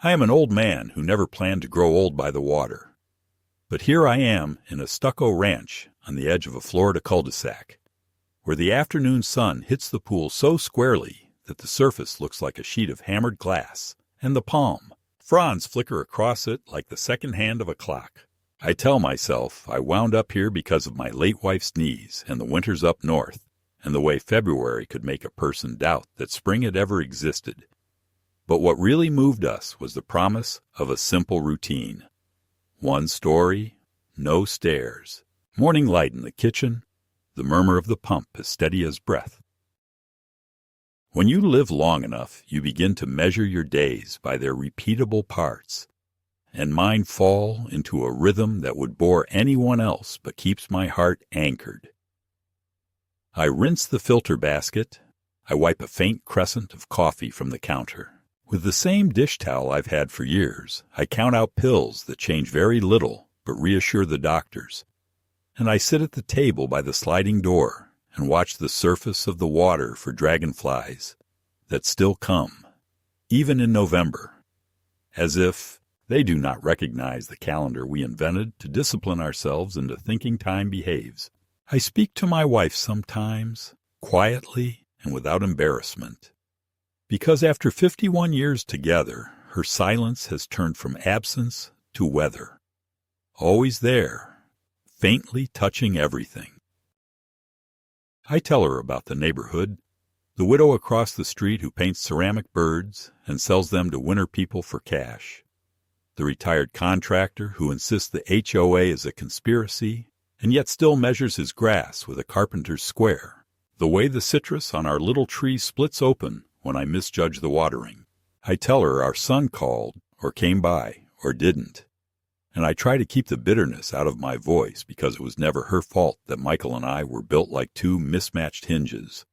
I am an old man who never planned to grow old by the water. But here I am in a stucco ranch on the edge of a Florida cul-de-sac, where the afternoon sun hits the pool so squarely that the surface looks like a sheet of hammered glass, and the palm, fronds flicker across it like the second hand of a clock. I tell myself I wound up here because of my late wife's knees and the winters up north, and the way February could make a person doubt that spring had ever existed. But what really moved us was the promise of a simple routine. One story, no stairs, morning light in the kitchen, the murmur of the pump as steady as breath. When you live long enough, you begin to measure your days by their repeatable parts, and mine fall into a rhythm that would bore anyone else but keeps my heart anchored. I rinse the filter basket. I wipe a faint crescent of coffee from the counter. With the same dish towel I've had for years, I count out pills that change very little but reassure the doctors. And I sit at the table by the sliding door and watch the surface of the water for dragonflies that still come, even in November, as if they do not recognize the calendar we invented to discipline ourselves into thinking time behaves. I speak to my wife sometimes, quietly and without embarrassment, because after 51 years together, her silence has turned from absence to weather, always there, faintly touching everything. I tell her about the neighborhood, the widow across the street who paints ceramic birds and sells them to winter people for cash, the retired contractor who insists the HOA is a conspiracy and yet still measures his grass with a carpenter's square, the way the citrus on our little tree splits open when I misjudge the watering. I tell her our son called, or came by, or didn't, and I try to keep the bitterness out of my voice because it was never her fault that Michael and I were built like two mismatched hinges,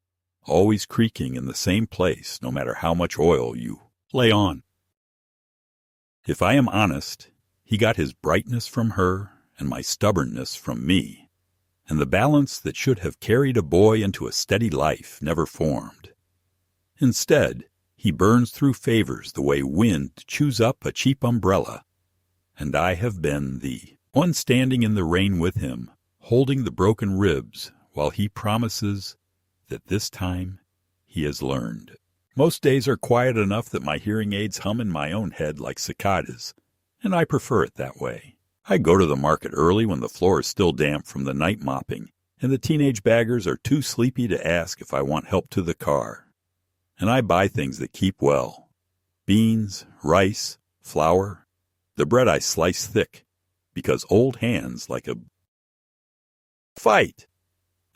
always creaking in the same place no matter how much oil you lay on. If I am honest, he got his brightness from her and my stubbornness from me, and the balance that should have carried a boy into a steady life never formed. Instead, he burns through favors the way wind chews up a cheap umbrella, and I have been the one standing in the rain with him, holding the broken ribs while he promises that this time he has learned. Most days are quiet enough that my hearing aids hum in my own head like cicadas, and I prefer it that way. I go to the market early when the floor is still damp from the night mopping, and the teenage baggers are too sleepy to ask if I want help to the car. And I buy things that keep well. Beans, rice, flour. The bread I slice thick, because old hands like a fight.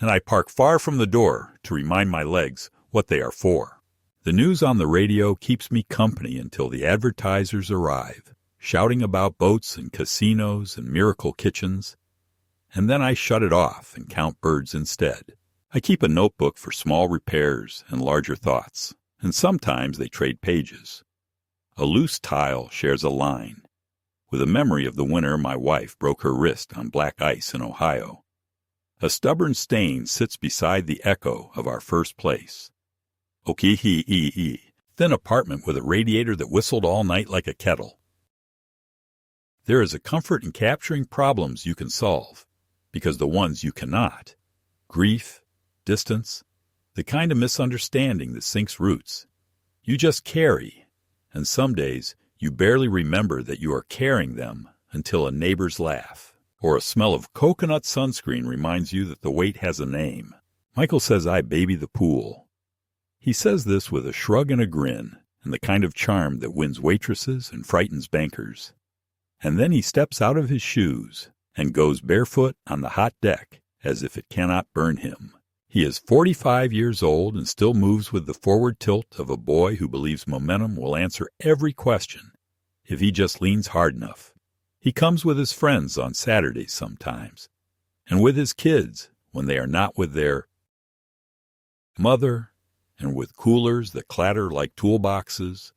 And I park far from the door to remind my legs what they are for. The news on the radio keeps me company until the advertisers arrive, shouting about boats and casinos and miracle kitchens, and then I shut it off and count birds instead. I keep a notebook for small repairs and larger thoughts, and sometimes they trade pages. A loose tile shares a line, with a memory of the winter my wife broke her wrist on black ice in Ohio. A stubborn stain sits beside the echo of our first place. Okee-hee-ee-ee, thin apartment with a radiator that whistled all night like a kettle. There is a comfort in capturing problems you can solve, because the ones you cannot, grief, distance, the kind of misunderstanding that sinks roots, you just carry, and some days you barely remember that you are carrying them until a neighbor's laugh or a smell of coconut sunscreen reminds you that the weight has a name. Michael says I baby the pool. He says this with a shrug and a grin, and the kind of charm that wins waitresses and frightens bankers. And then he steps out of his shoes and goes barefoot on the hot deck as if it cannot burn him. He is 45 years old and still moves with the forward tilt of a boy who believes momentum will answer every question if he just leans hard enough. He comes with his friends on Saturdays sometimes, and with his kids when they are not with their mother, and with coolers that clatter like toolboxes,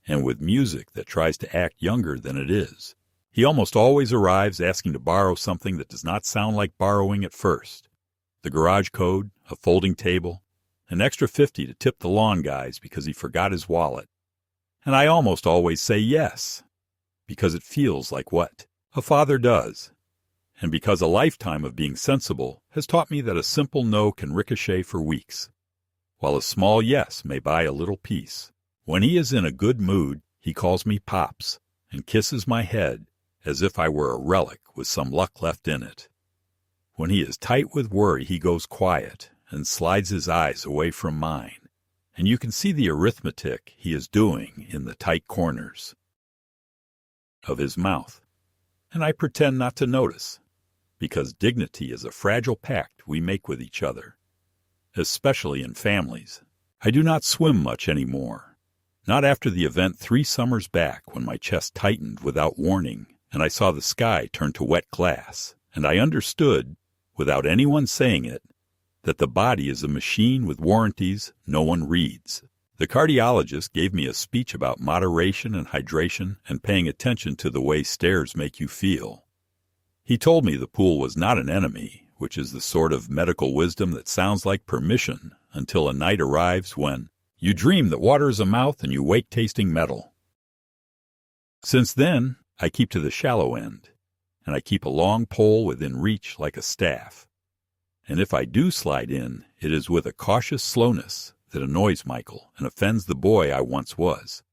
and with music that tries to act younger than it is. He almost always arrives asking to borrow something that does not sound like borrowing at first. The garage code, a folding table, an extra $50 to tip the lawn guys because he forgot his wallet, And I almost always say yes, because it feels like what a father does, and because a lifetime of being sensible has taught me that a simple no can ricochet for weeks, while a small yes may buy a little peace. When he is in a good mood, he calls me Pops and kisses my head as if I were a relic with some luck left in it. When he is tight with worry, he goes quiet and slides his eyes away from mine, and you can see the arithmetic he is doing in the tight corners of his mouth. And I pretend not to notice, because dignity is a fragile pact we make with each other, especially in families. I do not swim much anymore, not after the event 3 summers back when my chest tightened without warning and I saw the sky turn to wet glass, and I understood, without anyone saying it, that the body is a machine with warranties no one reads. The cardiologist gave me a speech about moderation and hydration and paying attention to the way stairs make you feel. He told me the pool was not an enemy, which is the sort of medical wisdom that sounds like permission until a night arrives when you dream that water is a mouth and you wake tasting metal. Since then, I keep to the shallow end, and I keep a long pole within reach like a staff. And if I do slide in, it is with a cautious slowness that annoys Michael and offends the boy I once was.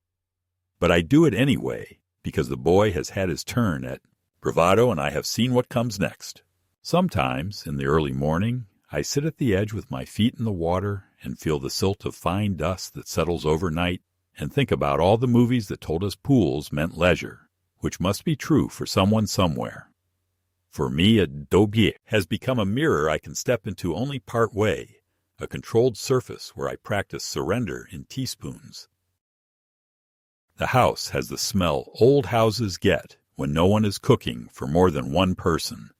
But I do it anyway, because the boy has had his turn at bravado and I have seen what comes next. Sometimes, in the early morning, I sit at the edge with my feet in the water and feel the silt of fine dust that settles overnight and think about all the movies that told us pools meant leisure, which must be true for someone somewhere. For me, a dobier has become a mirror I can step into only part way, a controlled surface where I practice surrender in teaspoons. The house has the smell old houses get when no one is cooking for more than one person.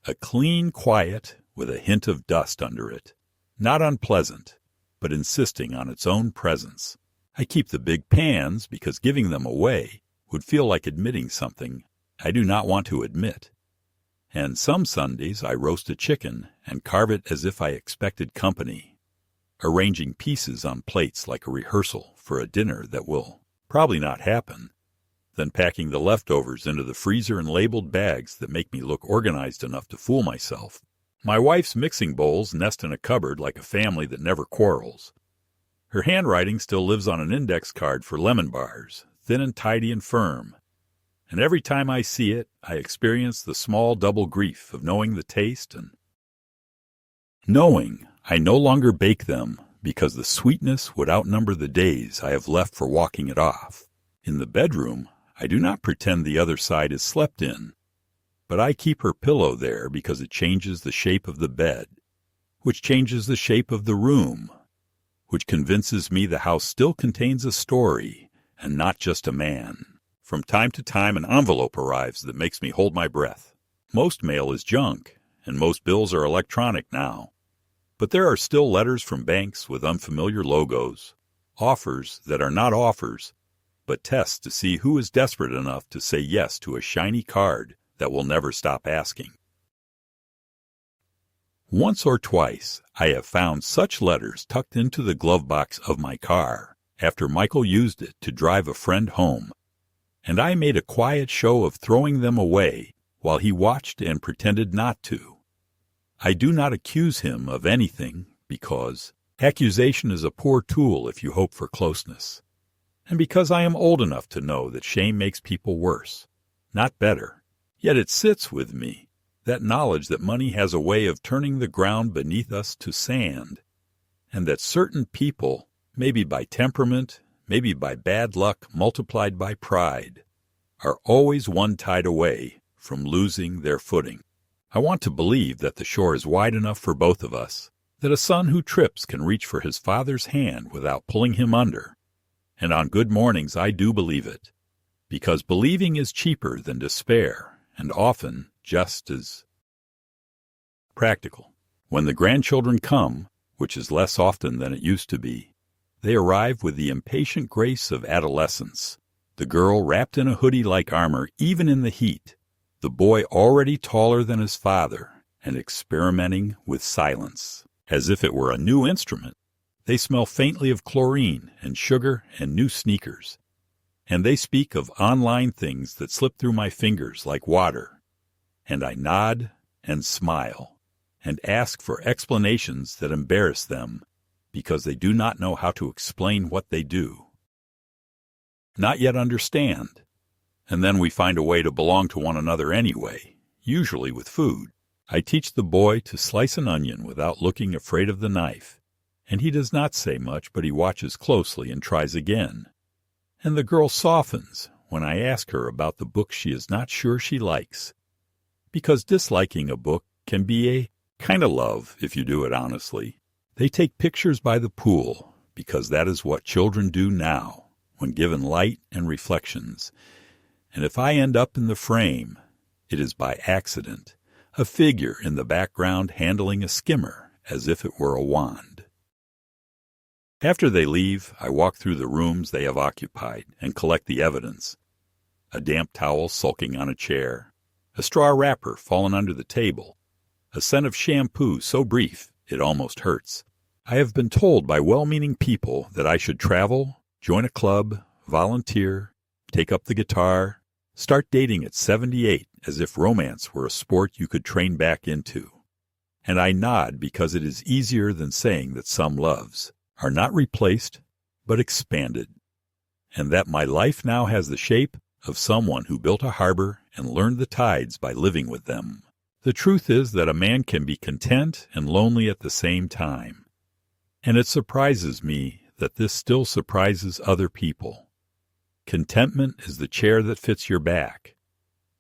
A clean quiet with a hint of dust under it, not unpleasant, but insisting on its own presence. I keep the big pans because giving them away would feel like admitting something I do not want to admit. And some Sundays I roast a chicken and carve it as if I expected company, arranging pieces on plates like a rehearsal for a dinner that will probably not happen, then packing the leftovers into the freezer in labeled bags that make me look organized enough to fool myself. My wife's mixing bowls nest in a cupboard like a family that never quarrels. Her handwriting still lives on an index card for lemon bars, thin and tidy and firm. And every time I see it, I experience the small double grief of knowing the taste and knowing I no longer bake them because the sweetness would outnumber the days I have left for walking it off. In the bedroom, I do not pretend the other side is slept in, but I keep her pillow there because it changes the shape of the bed, which changes the shape of the room, which convinces me the house still contains a story and not just a man. From time to time, an envelope arrives that makes me hold my breath. Most mail is junk, and most bills are electronic now. But there are still letters from banks with unfamiliar logos, offers that are not offers, but tests to see who is desperate enough to say yes to a shiny card that will never stop asking. Once or twice, I have found such letters tucked into the glove box of my car after Michael used it to drive a friend home, and I made a quiet show of throwing them away while he watched and pretended not to. I do not accuse him of anything because accusation is a poor tool if you hope for closeness, and because I am old enough to know that shame makes people worse, not better. Yet it sits with me, that knowledge that money has a way of turning the ground beneath us to sand, and that certain people, maybe by temperament, maybe by bad luck multiplied by pride, are always one tide away from losing their footing. I want to believe that the shore is wide enough for both of us, that a son who trips can reach for his father's hand without pulling him under. And on good mornings I do believe it, because believing is cheaper than despair and often just as practical. When the grandchildren come, which is less often than it used to be, they arrive with the impatient grace of adolescence, the girl wrapped in a hoodie-like armor even in the heat, the boy already taller than his father and experimenting with silence, as if it were a new instrument. They smell faintly of chlorine and sugar and new sneakers, and they speak of online things that slip through my fingers like water, and I nod and smile and ask for explanations that embarrass them because they do not know how to explain what they do. Not yet understand. And then we find a way to belong to one another anyway, usually with food. I teach the boy to slice an onion without looking afraid of the knife, and he does not say much, but he watches closely and tries again. And the girl softens when I ask her about the book she is not sure she likes, because disliking a book can be a kind of love if you do it honestly. They take pictures by the pool, because that is what children do now, when given light and reflections. And if I end up in the frame, it is by accident, a figure in the background handling a skimmer as if it were a wand. After they leave, I walk through the rooms they have occupied and collect the evidence. A damp towel sulking on a chair, a straw wrapper fallen under the table, a scent of shampoo so brief it almost hurts. I have been told by well-meaning people that I should travel, join a club, volunteer, take up the guitar, start dating at 78 as if romance were a sport you could train back into. And I nod because it is easier than saying that some loves are not replaced, but expanded, and that my life now has the shape of someone who built a harbor and learned the tides by living with them. The truth is that a man can be content and lonely at the same time, and it surprises me that this still surprises other people. Contentment is the chair that fits your back.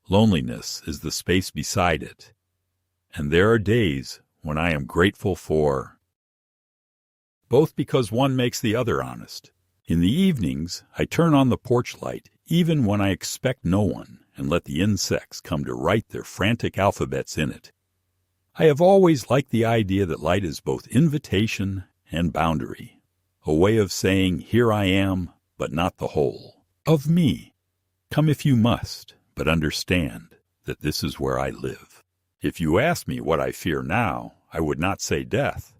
Loneliness is the space beside it. And there are days when I am grateful for both, because one makes the other honest. In the evenings, I turn on the porch light, even when I expect no one, and let the insects come to write their frantic alphabets in it. I have always liked the idea that light is both invitation and boundary, a way of saying, here I am, but not the whole. Of me. Come if you must, but understand that this is where I live. If you ask me what I fear now, I would not say death,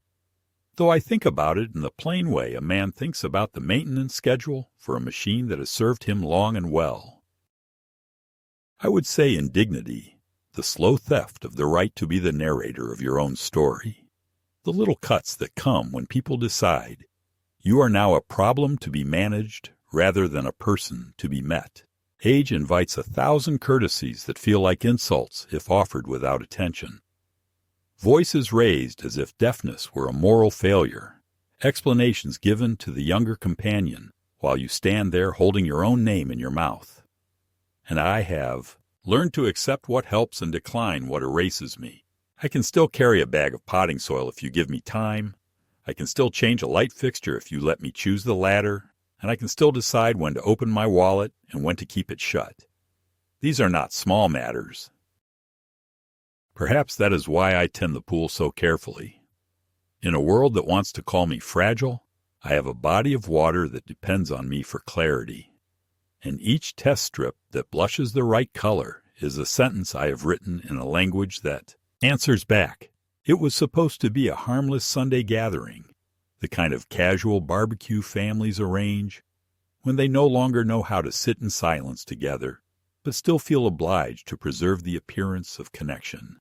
though I think about it in the plain way a man thinks about the maintenance schedule for a machine that has served him long and well. I would say indignity, the slow theft of the right to be the narrator of your own story, the little cuts that come when people decide you are now a problem to be managed rather than a person to be met. Age invites 1,000 courtesies that feel like insults if offered without attention. Voices raised as if deafness were a moral failure. Explanations given to the younger companion while you stand there holding your own name in your mouth. And I have learned to accept what helps and decline what erases me. I can still carry a bag of potting soil if you give me time. I can still change a light fixture if you let me choose the ladder. And I can still decide when to open my wallet and when to keep it shut. These are not small matters. Perhaps that is why I tend the pool so carefully. In a world that wants to call me fragile, I have a body of water that depends on me for clarity. And each test strip that blushes the right color is a sentence I have written in a language that answers back. It was supposed to be a harmless Sunday gathering, the kind of casual barbecue families arrange when they no longer know how to sit in silence together, but still feel obliged to preserve the appearance of connection.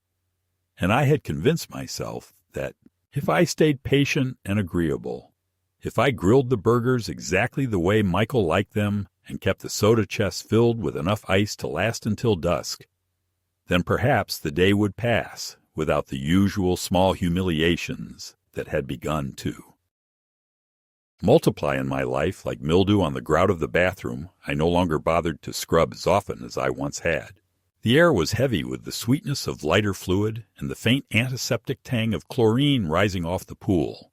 And I had convinced myself that if I stayed patient and agreeable, if I grilled the burgers exactly the way Michael liked them and kept the soda chest filled with enough ice to last until dusk, then perhaps the day would pass without the usual small humiliations that had begun to multiply in my life like mildew on the grout of the bathroom. I no longer bothered to scrub as often as I once had. The air was heavy with the sweetness of lighter fluid and the faint antiseptic tang of chlorine rising off the pool.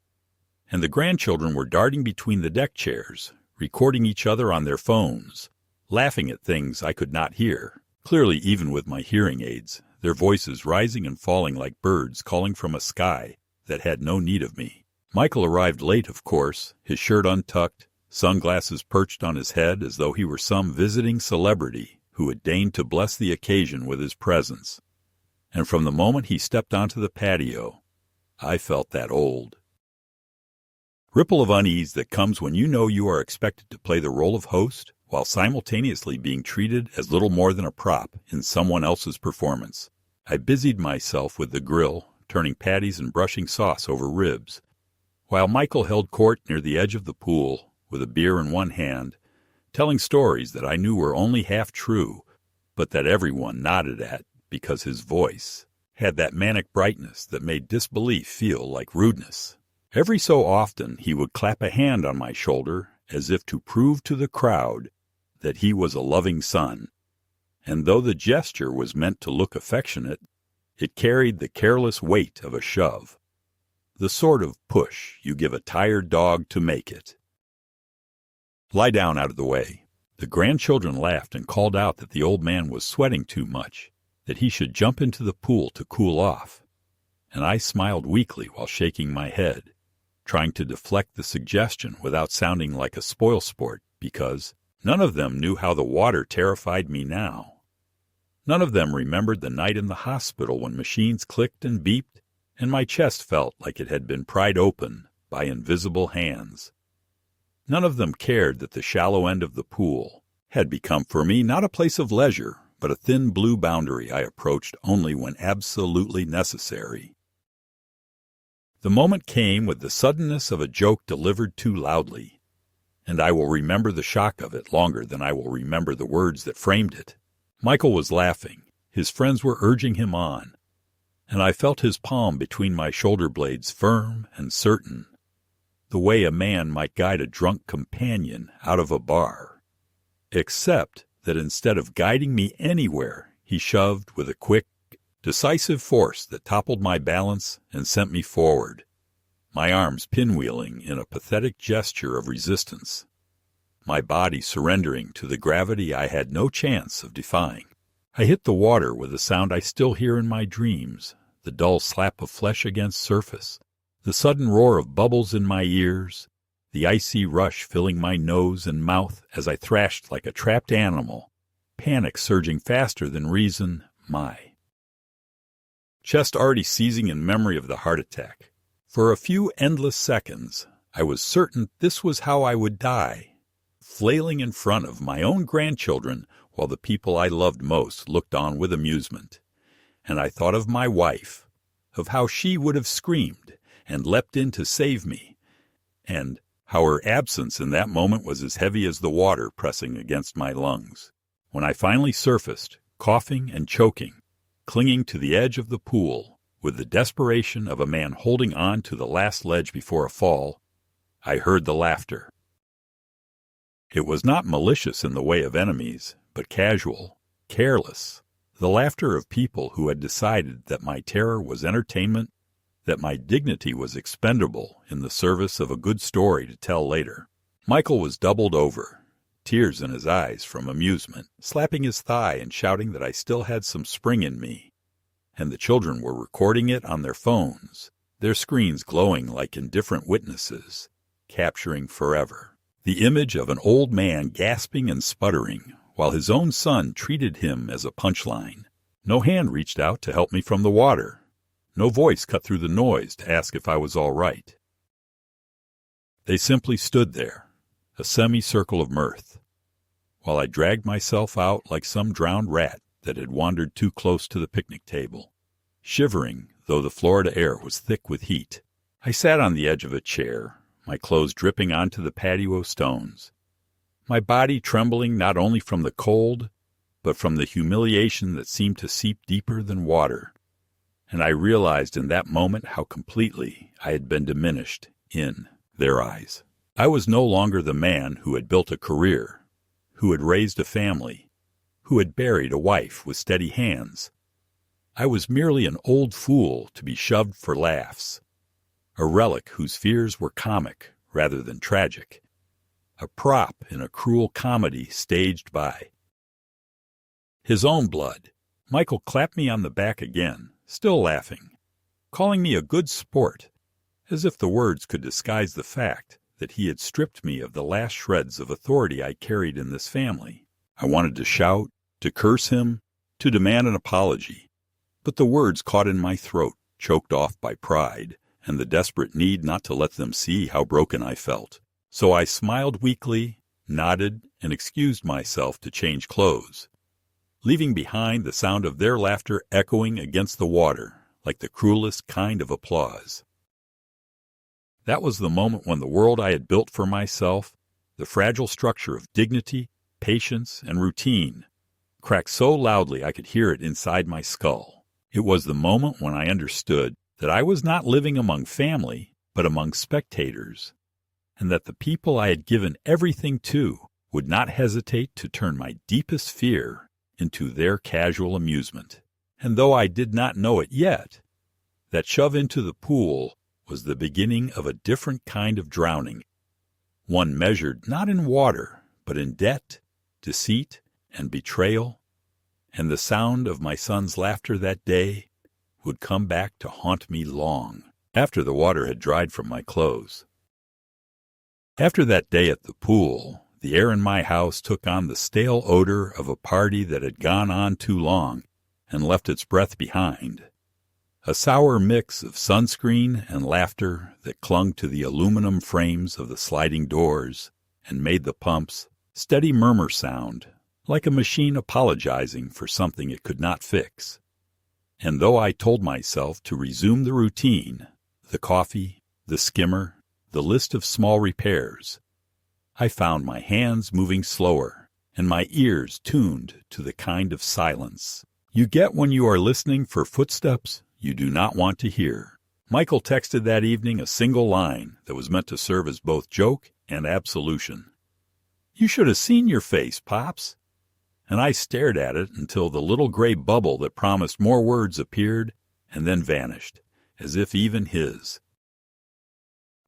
And the grandchildren were darting between the deck chairs, recording each other on their phones, laughing at things I could not hear, clearly even with my hearing aids, their voices rising and falling like birds calling from a sky that had no need of me. Michael arrived late, of course, his shirt untucked, sunglasses perched on his head as though he were some visiting celebrity who had deigned to bless the occasion with his presence. And from the moment he stepped onto the patio, I felt that old ripple of unease that comes when you know you are expected to play the role of host while simultaneously being treated as little more than a prop in someone else's performance. I busied myself with the grill, turning patties and brushing sauce over ribs, while Michael held court near the edge of the pool with a beer in one hand, telling stories that I knew were only half true, but that everyone nodded at because his voice had that manic brightness that made disbelief feel like rudeness. Every so often he would clap a hand on my shoulder as if to prove to the crowd that he was a loving son, and though the gesture was meant to look affectionate, it carried the careless weight of a shove, the sort of push you give a tired dog to make it. "Lie down out of the way." The grandchildren laughed and called out that the old man was sweating too much, that he should jump into the pool to cool off, and I smiled weakly while shaking my head, trying to deflect the suggestion without sounding like a spoilsport, because none of them knew how the water terrified me now. None of them remembered the night in the hospital when machines clicked and beeped, and my chest felt like it had been pried open by invisible hands. None of them cared that the shallow end of the pool had become for me not a place of leisure, but a thin blue boundary I approached only when absolutely necessary. The moment came with the suddenness of a joke delivered too loudly, and I will remember the shock of it longer than I will remember the words that framed it. Michael was laughing, his friends were urging him on, and I felt his palm between my shoulder blades firm and certain, the way a man might guide a drunk companion out of a bar, except that instead of guiding me anywhere, he shoved with a quick, decisive force that toppled my balance and sent me forward, my arms pinwheeling in a pathetic gesture of resistance, my body surrendering to the gravity I had no chance of defying. I hit the water with a sound I still hear in my dreams, the dull slap of flesh against surface, the sudden roar of bubbles in my ears, the icy rush filling my nose and mouth as I thrashed like a trapped animal, panic surging faster than reason, my chest already seizing in memory of the heart attack. For a few endless seconds, I was certain this was how I would die, flailing in front of my own grandchildren while the people I loved most looked on with amusement. And I thought of my wife, of how she would have screamed and leapt in to save me, and how her absence in that moment was as heavy as the water pressing against my lungs. When I finally surfaced, coughing and choking, clinging to the edge of the pool, with the desperation of a man holding on to the last ledge before a fall, I heard the laughter. It was not malicious in the way of enemies, but casual, careless, the laughter of people who had decided that my terror was entertainment, that my dignity was expendable in the service of a good story to tell later. Michael was doubled over, tears in his eyes from amusement, slapping his thigh and shouting that I still had some spring in me, and the children were recording it on their phones, their screens glowing like indifferent witnesses, capturing forever the image of an old man gasping and sputtering while his own son treated him as a punchline. No hand reached out to help me from the water. No voice cut through the noise to ask if I was all right. They simply stood there, a semicircle of mirth, while I dragged myself out like some drowned rat that had wandered too close to the picnic table. Shivering, though the Florida air was thick with heat, I sat on the edge of a chair, my clothes dripping onto the patio stones, my body trembling not only from the cold, but from the humiliation that seemed to seep deeper than water. And I realized in that moment how completely I had been diminished in their eyes. I was no longer the man who had built a career, who had raised a family, who had buried a wife with steady hands. I was merely an old fool to be shoved for laughs, a relic whose fears were comic rather than tragic, a prop in a cruel comedy staged by his own blood. Michael clapped me on the back again, still laughing, calling me a good sport, as if the words could disguise the fact that he had stripped me of the last shreds of authority I carried in this family. I wanted to shout, to curse him, to demand an apology, but the words caught in my throat, choked off by pride and the desperate need not to let them see how broken I felt. So I smiled weakly nodded, and excused myself to change clothes, leaving behind the sound of their laughter echoing against the water like the cruelest kind of applause. That was the moment when the world I had built for myself, the fragile structure of dignity, patience, and routine, cracked so loudly I could hear it inside my skull. It was the moment when I understood that I was not living among family, but among spectators, and that the people I had given everything to would not hesitate to turn my deepest fear into their casual amusement. And though I did not know it yet, that shove into the pool was the beginning of a different kind of drowning, one measured not in water, but in debt, deceit, and betrayal, and the sound of my son's laughter that day would come back to haunt me long after the water had dried from my clothes. After that day at the pool, the air in my house took on the stale odor of a party that had gone on too long and left its breath behind, a sour mix of sunscreen and laughter that clung to the aluminum frames of the sliding doors and made the pump's steady murmur sound like a machine apologizing for something it could not fix. And though I told myself to resume the routine, the coffee, the skimmer, the list of small repairs, I found my hands moving slower and my ears tuned to the kind of silence you get when you are listening for footsteps you do not want to hear. Michael texted that evening a single line that was meant to serve as both joke and absolution. "You should have seen your face, Pops." And I stared at it until the little gray bubble that promised more words appeared and then vanished, as if even his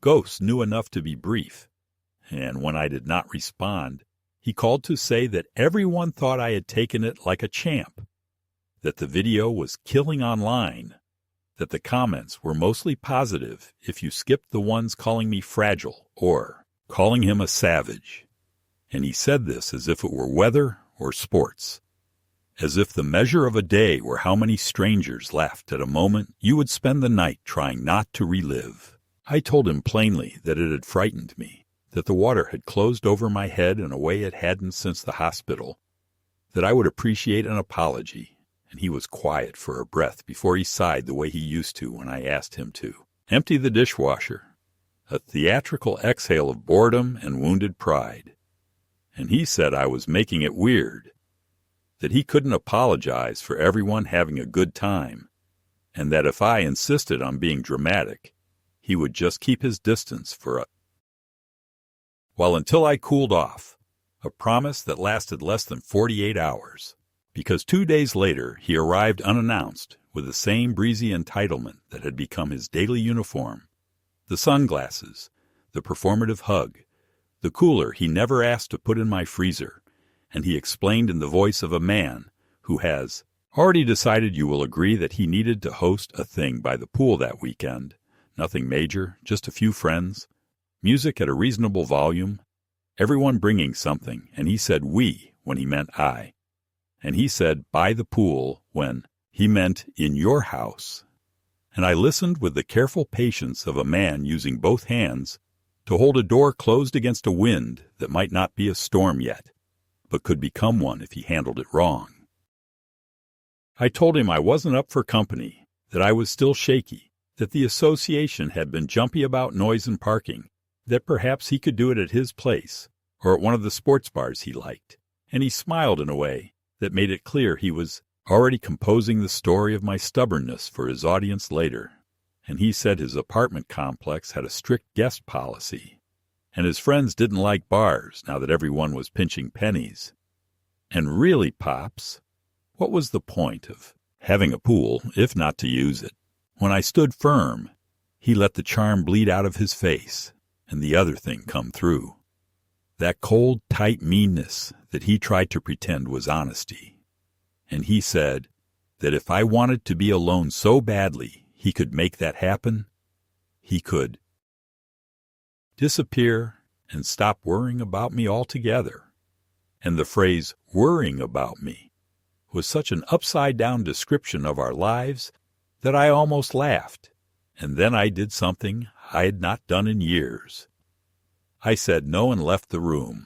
ghost knew enough to be brief. And when I did not respond, he called to say that everyone thought I had taken it like a champ, that the video was killing online, that the comments were mostly positive if you skipped the ones calling me fragile or calling him a savage. And he said this as if it were weather or sports, as if the measure of a day were how many strangers laughed at a moment you would spend the night trying not to relive. I told him plainly that it had frightened me, that the water had closed over my head in a way it hadn't since the hospital, that I would appreciate an apology, and he was quiet for a breath before he sighed the way he used to when I asked him to empty the dishwasher, a theatrical exhale of boredom and wounded pride. And he said I was making it weird, that he couldn't apologize for everyone having a good time, and that if I insisted on being dramatic, he would just keep his distance for a while until I cooled off, a promise that lasted less than 48 hours, because 2 days later he arrived unannounced with the same breezy entitlement that had become his daily uniform, the sunglasses, the performative hug, the cooler he never asked to put in my freezer, and he explained in the voice of a man who has already decided you will agree that he needed to host a thing by the pool that weekend, nothing major, just a few friends, music at a reasonable volume, everyone bringing something, and he said we when he meant I, and he said by the pool when he meant in your house. And I listened with the careful patience of a man using both hands to hold a door closed against a wind that might not be a storm yet, but could become one if he handled it wrong. I told him I wasn't up for company, that I was still shaky, that the association had been jumpy about noise and parking, that perhaps he could do it at his place or at one of the sports bars he liked, and he smiled in a way that made it clear he was already composing the story of my stubbornness for his audience later. And he said his apartment complex had a strict guest policy, and his friends didn't like bars now that everyone was pinching pennies. And really, Pops, what was the point of having a pool if not to use it? When I stood firm, he let the charm bleed out of his face, and the other thing come through. That cold, tight meanness that he tried to pretend was honesty. And he said that if I wanted to be alone so badly he could make that happen, he could disappear and stop worrying about me altogether. And the phrase worrying about me was such an upside-down description of our lives that I almost laughed. And then I did something I had not done in years. I said no and left the room,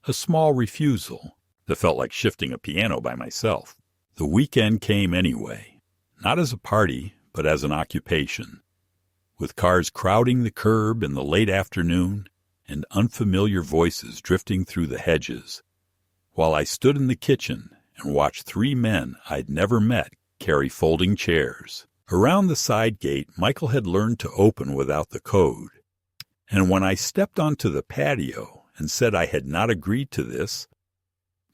a small refusal that felt like shifting a piano by myself. The weekend came anyway, not as a party, but as an occupation, with cars crowding the curb in the late afternoon and unfamiliar voices drifting through the hedges, while I stood in the kitchen and watched 3 men I'd never met carry folding chairs. Around the side gate, Michael had learned to open without the code, and when I stepped onto the patio and said I had not agreed to this,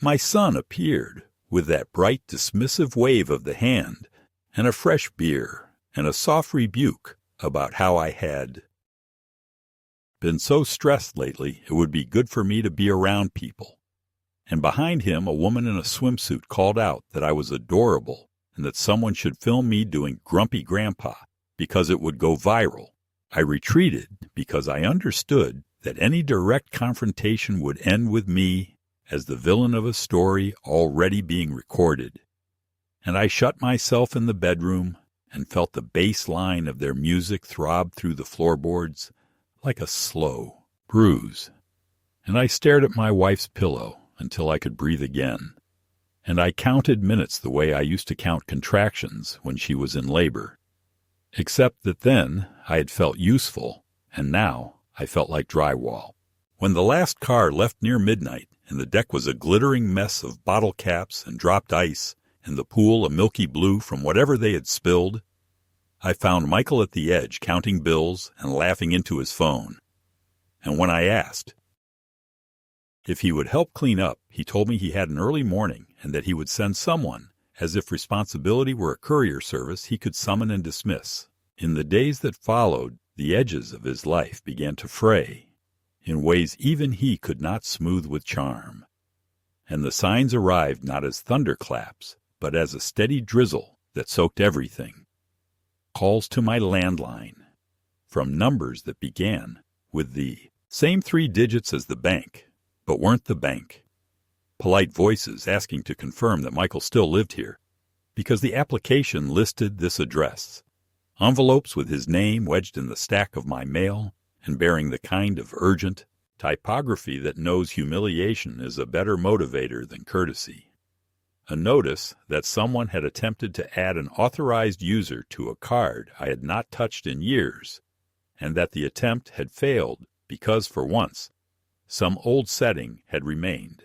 my son appeared with that bright, dismissive wave of the hand and a fresh beer and a soft rebuke about how I had been so stressed lately it would be good for me to be around people. And behind him, a woman in a swimsuit called out that I was adorable and that someone should film me doing Grumpy Grandpa because it would go viral. I retreated because I understood that any direct confrontation would end with me as the villain of a story already being recorded. And I shut myself in the bedroom and felt the bass line of their music throb through the floorboards like a slow bruise. And I stared at my wife's pillow until I could breathe again. And I counted minutes the way I used to count contractions when she was in labor. Except that then I had felt useful, and now I felt like drywall. When the last car left near midnight, and the deck was a glittering mess of bottle caps and dropped ice, and the pool a milky blue from whatever they had spilled, I found Michael at the edge counting bills and laughing into his phone. And when I asked if he would help clean up, he told me he had an early morning and that he would send someone, as if responsibility were a courier service he could summon and dismiss. In the days that followed, the edges of his life began to fray in ways even he could not smooth with charm. And the signs arrived not as thunderclaps, but as a steady drizzle that soaked everything. Calls to my landline, from numbers that began with the same 3 digits as the bank, but weren't the bank. Polite voices asking to confirm that Michael still lived here, because the application listed this address. Envelopes with his name wedged in the stack of my mail, and bearing the kind of urgent typography that knows humiliation is a better motivator than courtesy. A notice that someone had attempted to add an authorized user to a card I had not touched in years, and that the attempt had failed because, for once, some old setting had remained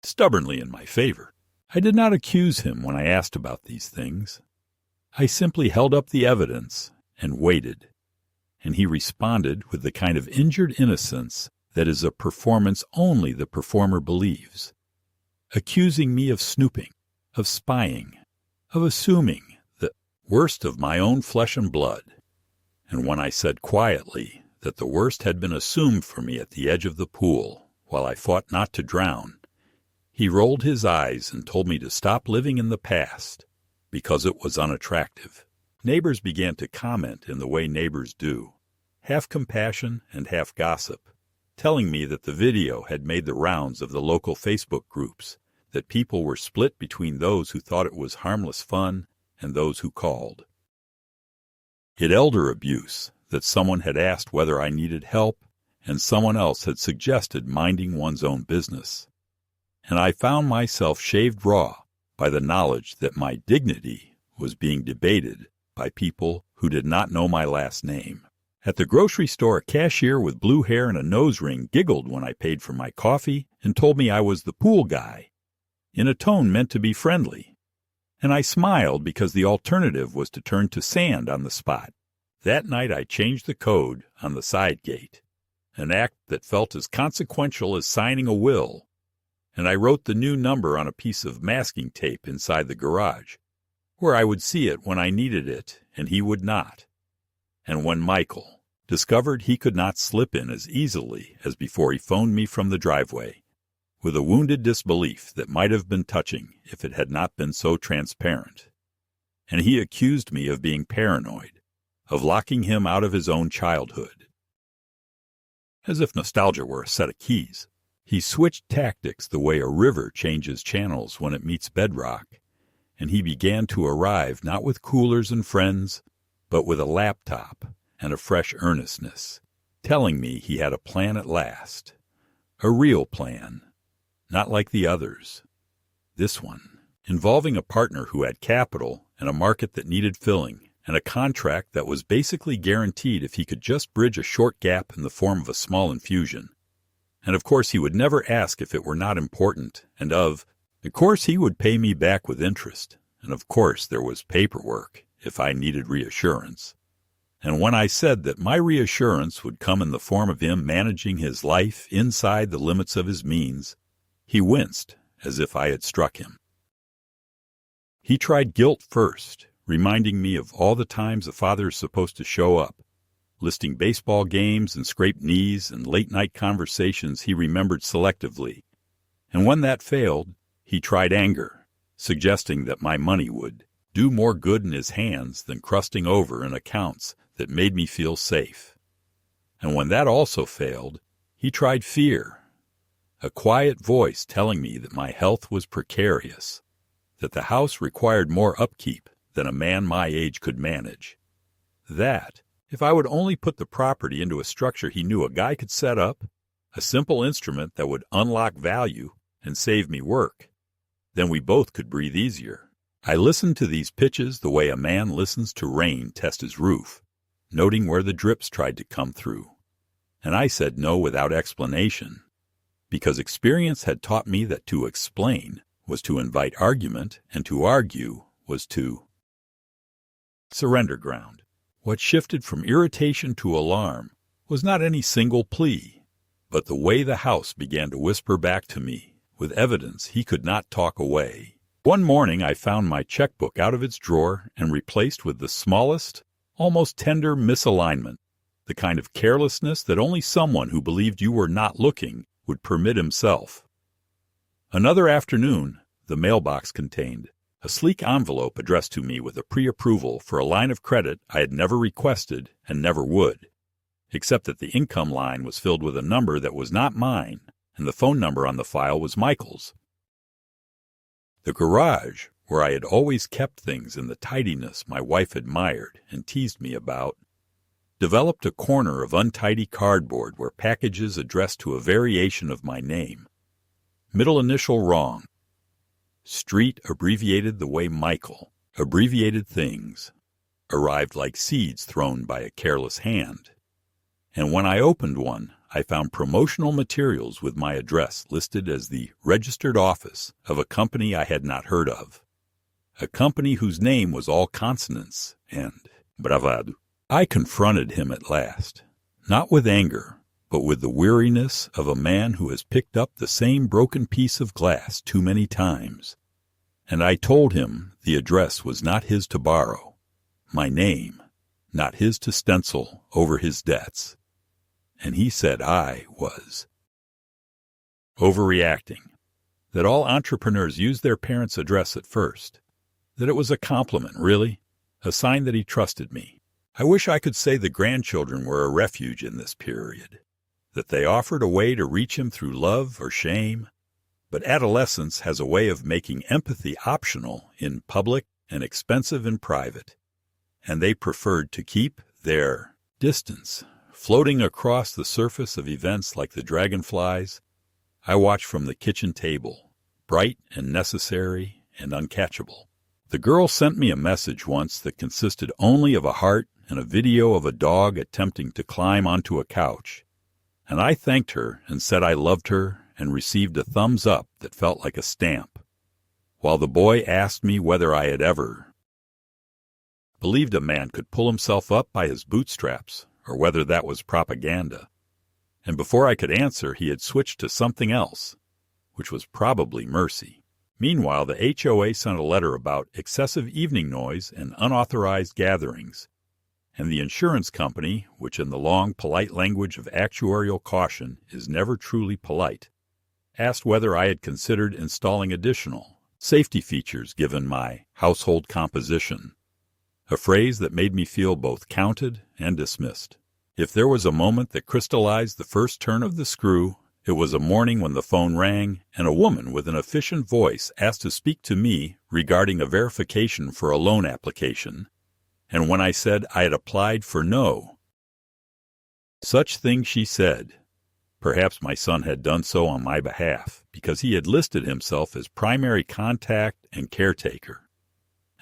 stubbornly in my favor. I did not accuse him when I asked about these things. I simply held up the evidence and waited, and he responded with the kind of injured innocence that is a performance only the performer believes, accusing me of snooping, of spying, of assuming the worst of my own flesh and blood. And when I said quietly that the worst had been assumed for me at the edge of the pool while I fought not to drown, he rolled his eyes and told me to stop living in the past because it was unattractive. Neighbors began to comment in the way neighbors do, half compassion and half gossip, telling me that the video had made the rounds of the local Facebook groups, that people were split between those who thought it was harmless fun and those who called it elder abuse, that someone had asked whether I needed help and someone else had suggested minding one's own business. And I found myself shaved raw by the knowledge that my dignity was being debated by people who did not know my last name. At the grocery store, a cashier with blue hair and a nose ring giggled when I paid for my coffee and told me I was the pool guy, in a tone meant to be friendly. And I smiled because the alternative was to turn to sand on the spot. That night I changed the code on the side gate, an act that felt as consequential as signing a will, and I wrote the new number on a piece of masking tape inside the garage, where I would see it when I needed it and he would not. And when Michael discovered he could not slip in as easily as before, he phoned me from the driveway, with a wounded disbelief that might have been touching if it had not been so transparent. And he accused me of being paranoid, of locking him out of his own childhood. As if nostalgia were a set of keys, he switched tactics the way a river changes channels when it meets bedrock, and he began to arrive not with coolers and friends, but with a laptop and a fresh earnestness, telling me he had a plan at last, A real plan, not like the others. This one, involving a partner who had capital and a market that needed filling, and a contract that was basically guaranteed if he could just bridge a short gap in the form of a small infusion. And of course he would never ask if it were not important, and of course he would pay me back with interest, and of course there was paperwork if I needed reassurance. And when I said that my reassurance would come in the form of him managing his life inside the limits of his means, he winced as if I had struck him. He tried guilt first, reminding me of all the times a father is supposed to show up, listing baseball games and scraped knees and late-night conversations he remembered selectively. And when that failed, he tried anger, suggesting that my money would do more good in his hands than crusting over in accounts that made me feel safe. And when that also failed, he tried fear, a quiet voice telling me that my health was precarious, that the house required more upkeep than a man my age could manage, that if I would only put the property into a structure he knew a guy could set up, a simple instrument that would unlock value and save me work, then we both could breathe easier. I listened to these pitches the way a man listens to rain test his roof, noting where the drips tried to come through. And I said no without explanation, because experience had taught me that to explain was to invite argument, and to argue was to surrender ground. What shifted from irritation to alarm was not any single plea, but the way the house began to whisper back to me, with evidence he could not talk away. One morning I found my checkbook out of its drawer and replaced with the smallest, almost tender misalignment, the kind of carelessness that only someone who believed you were not looking would permit himself. Another afternoon, the mailbox contained a sleek envelope addressed to me with a pre-approval for a line of credit I had never requested and never would, except that the income line was filled with a number that was not mine, and the phone number on the file was Michael's. The garage, where I had always kept things in the tidiness my wife admired and teased me about, developed a corner of untidy cardboard where packages addressed to a variation of my name, middle initial wrong, street abbreviated the way Michael abbreviated things, arrived like seeds thrown by a careless hand. And when I opened one, I found promotional materials with my address listed as the registered office of a company I had not heard of, a company whose name was all consonants and bravado. I confronted him at last, not with anger, but with the weariness of a man who has picked up the same broken piece of glass too many times. And I told him the address was not his to borrow, my name, not his to stencil over his debts. And he said I was overreacting, that all entrepreneurs use their parents' address at first, that it was a compliment, really, a sign that he trusted me. I wish I could say the grandchildren were a refuge in this period, that they offered a way to reach him through love or shame, but adolescence has a way of making empathy optional in public and expensive in private, and they preferred to keep their distance, floating across the surface of events like the dragonflies I watched from the kitchen table, bright and necessary and uncatchable. The girl sent me a message once that consisted only of a heart and a video of a dog attempting to climb onto a couch, and I thanked her and said I loved her and received a thumbs up that felt like a stamp, while the boy asked me whether I had ever believed a man could pull himself up by his bootstraps, or whether that was propaganda. And before I could answer, he had switched to something else, which was probably mercy. Meanwhile, the HOA sent a letter about excessive evening noise and unauthorized gatherings, and the insurance company, which in the long, polite language of actuarial caution is never truly polite, asked whether I had considered installing additional safety features given my household composition, a phrase that made me feel both counted and dismissed. If there was a moment that crystallized the first turn of the screw, it was a morning when the phone rang and a woman with an efficient voice asked to speak to me regarding a verification for a loan application, and when I said I had applied for no such thing, she said, Perhaps my son had done so on my behalf, because he had listed himself as primary contact and caretaker.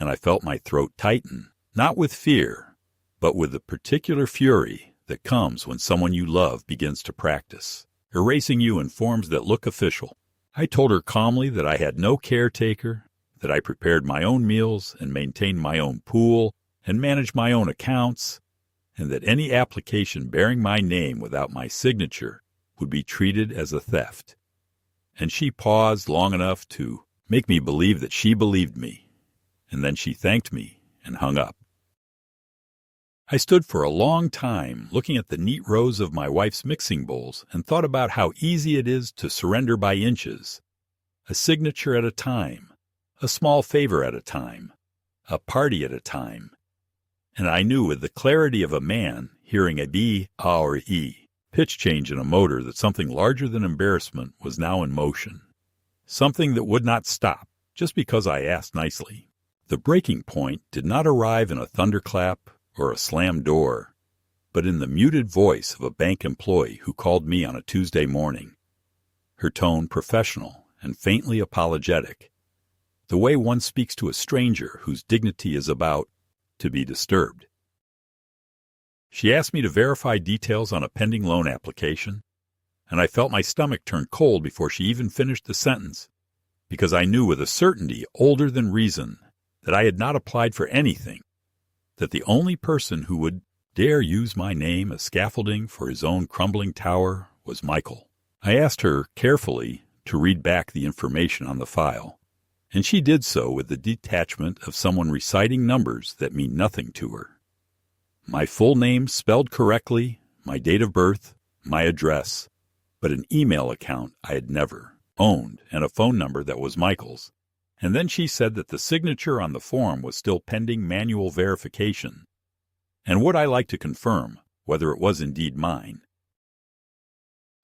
And I felt my throat tighten, not with fear, but with the particular fury that comes when someone you love begins to practice, erasing you in forms that look official. I told her calmly that I had no caretaker, that I prepared my own meals and maintained my own pool and managed my own accounts, and that any application bearing my name without my signature would be treated as a theft. And she paused long enough to make me believe that she believed me, and then she thanked me and hung up. I stood for a long time looking at the neat rows of my wife's mixing bowls and thought about how easy it is to surrender by inches, a signature at a time, a small favor at a time, a party at a time. And I knew with the clarity of a man hearing a B, A, or E pitch change in a motor that something larger than embarrassment was now in motion, something that would not stop just because I asked nicely. The breaking point did not arrive in a thunderclap or a slammed door, but in the muted voice of a bank employee who called me on a Tuesday morning, her tone professional and faintly apologetic, the way one speaks to a stranger whose dignity is about to be disturbed. She asked me to verify details on a pending loan application, and I felt my stomach turn cold before she even finished the sentence, because I knew with a certainty older than reason that I had not applied for anything, that the only person who would dare use my name as scaffolding for his own crumbling tower was Michael. I asked her carefully to read back the information on the file, and she did so with the detachment of someone reciting numbers that mean nothing to her. My full name spelled correctly, my date of birth, my address, but an email account I had never owned and a phone number that was Michael's. And then she said that the signature on the form was still pending manual verification, and would I like to confirm whether it was indeed mine.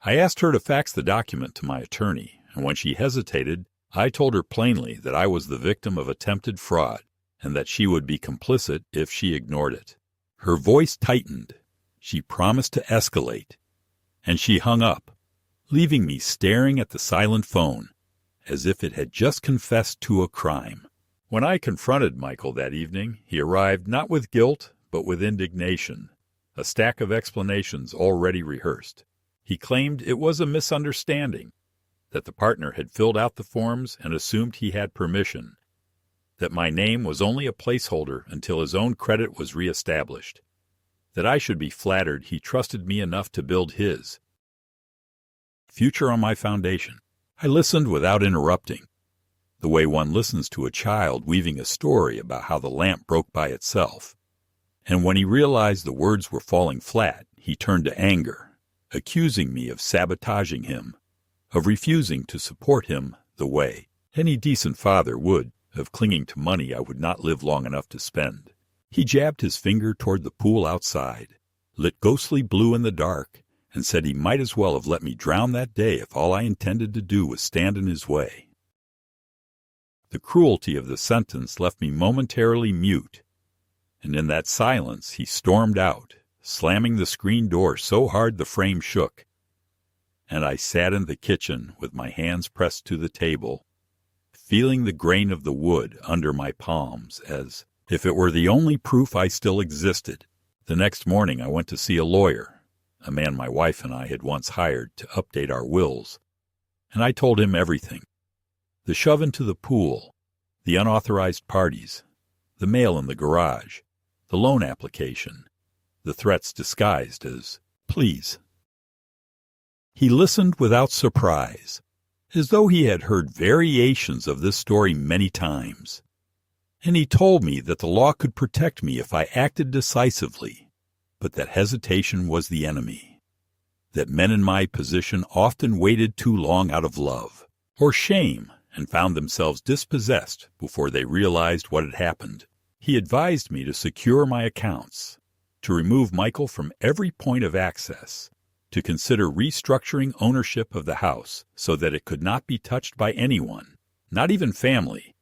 I asked her to fax the document to my attorney, and when she hesitated, I told her plainly that I was the victim of attempted fraud and that she would be complicit if she ignored it. Her voice tightened. She promised to escalate, and she hung up, leaving me staring at the silent phone, as if it had just confessed to a crime. When I confronted Michael that evening, he arrived not with guilt, but with indignation, a stack of explanations already rehearsed. He claimed it was a misunderstanding, that the partner had filled out the forms and assumed he had permission, that my name was only a placeholder until his own credit was reestablished, that I should be flattered he trusted me enough to build his future on my foundation. I listened without interrupting, the way one listens to a child weaving a story about how the lamp broke by itself. And when he realized the words were falling flat, he turned to anger, accusing me of sabotaging him, of refusing to support him the way any decent father would, of clinging to money I would not live long enough to spend. He jabbed his finger toward the pool outside, lit ghostly blue in the dark, and said he might as well have let me drown that day if all I intended to do was stand in his way. The cruelty of the sentence left me momentarily mute, and in that silence he stormed out, slamming the screen door so hard the frame shook, and I sat in the kitchen with my hands pressed to the table, feeling the grain of the wood under my palms as if it were the only proof I still existed. The next morning I went to see a lawyer, a man my wife and I had once hired to update our wills, and I told him everything. The shove into the pool, the unauthorized parties, the mail in the garage, the loan application, the threats disguised as please. He listened without surprise, as though he had heard variations of this story many times. And he told me that the law could protect me if I acted decisively, but that hesitation was the enemy, that men in my position often waited too long out of love or shame and found themselves dispossessed before they realized what had happened. He advised me to secure my accounts, to remove Michael from every point of access, to consider restructuring ownership of the house so that it could not be touched by anyone, not even family,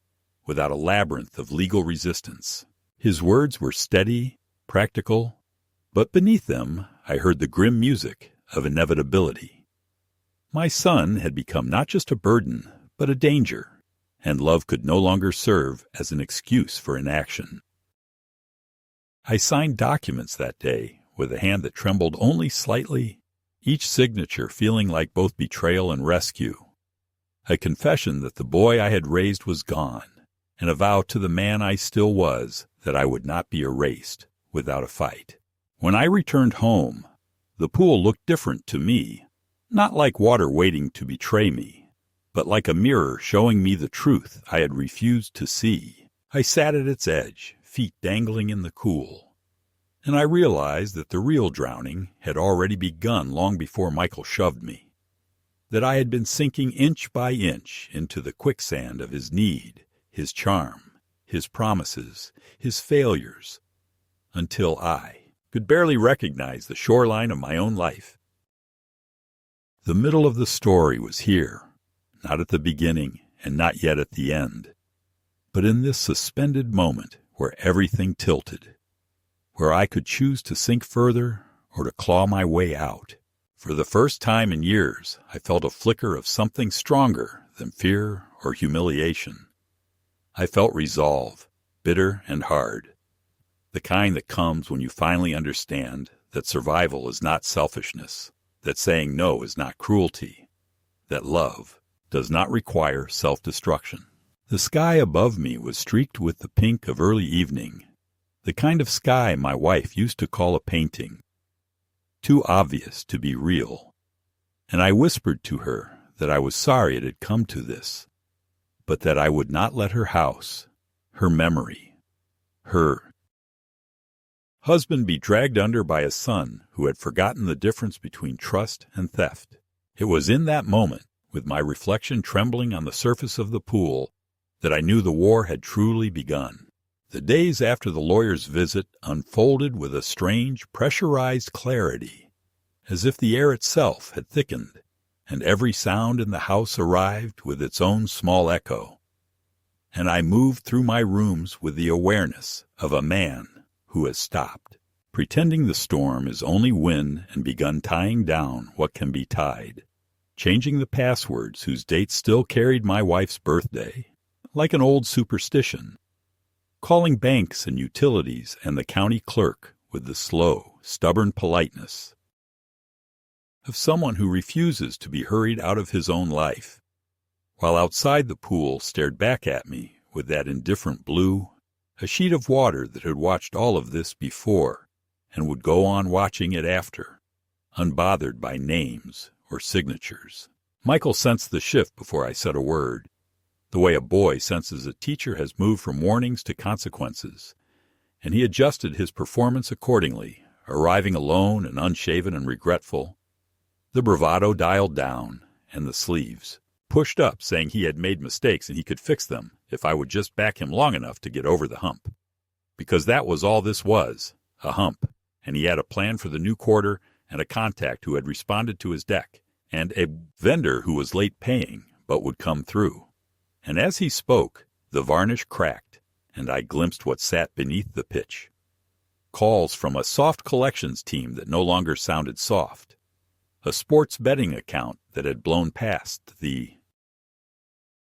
without a labyrinth of legal resistance. His words were steady, practical, but beneath them I heard the grim music of inevitability. My son had become not just a burden, but a danger, and love could no longer serve as an excuse for inaction. I signed documents that day with a hand that trembled only slightly, each signature feeling like both betrayal and rescue. A confession that the boy I had raised was gone, and a vow to the man I still was that I would not be erased without a fight. When I returned home, the pool looked different to me, not like water waiting to betray me, but like a mirror showing me the truth I had refused to see. I sat at its edge, feet dangling in the cool, and I realized that the real drowning had already begun long before Michael shoved me, that I had been sinking inch by inch into the quicksand of his need, his charm, his promises, his failures, until I could barely recognize the shoreline of my own life. The middle of the story was here, not at the beginning and not yet at the end, but in this suspended moment where everything tilted, where I could choose to sink further or to claw my way out. For the first time in years, I felt a flicker of something stronger than fear or humiliation. I felt resolve, bitter and hard, the kind that comes when you finally understand that survival is not selfishness, that saying no is not cruelty, that love does not require self-destruction. The sky above me was streaked with the pink of early evening, the kind of sky my wife used to call a painting, too obvious to be real. And I whispered to her that I was sorry it had come to this, but that I would not let her house, her memory, her husband be dragged under by a son who had forgotten the difference between trust and theft. It was in that moment, with my reflection trembling on the surface of the pool, that I knew the war had truly begun. The days after the lawyer's visit unfolded with a strange, pressurized clarity, as if the air itself had thickened, and every sound in the house arrived with its own small echo. And I moved through my rooms with the awareness of a man who has stopped, pretending the storm is only wind and begun tying down what can be tied, changing the passwords whose dates still carried my wife's birthday, like an old superstition, calling banks and utilities and the county clerk with the slow, stubborn politeness of someone who refuses to be hurried out of his own life, while outside the pool stared back at me with that indifferent blue, a sheet of water that had watched all of this before and would go on watching it after, unbothered by names or signatures. Michael sensed the shift before I said a word, the way a boy senses a teacher has moved from warnings to consequences, and he adjusted his performance accordingly, arriving alone and unshaven and regretful. The bravado dialed down, and the sleeves pushed up, saying he had made mistakes and he could fix them if I would just back him long enough to get over the hump. Because that was all this was, a hump, and he had a plan for the new quarter and a contact who had responded to his deck, and a vendor who was late paying but would come through. And as he spoke, the varnish cracked, and I glimpsed what sat beneath the pitch. Calls from a soft collections team that no longer sounded soft, a sports betting account that had blown past the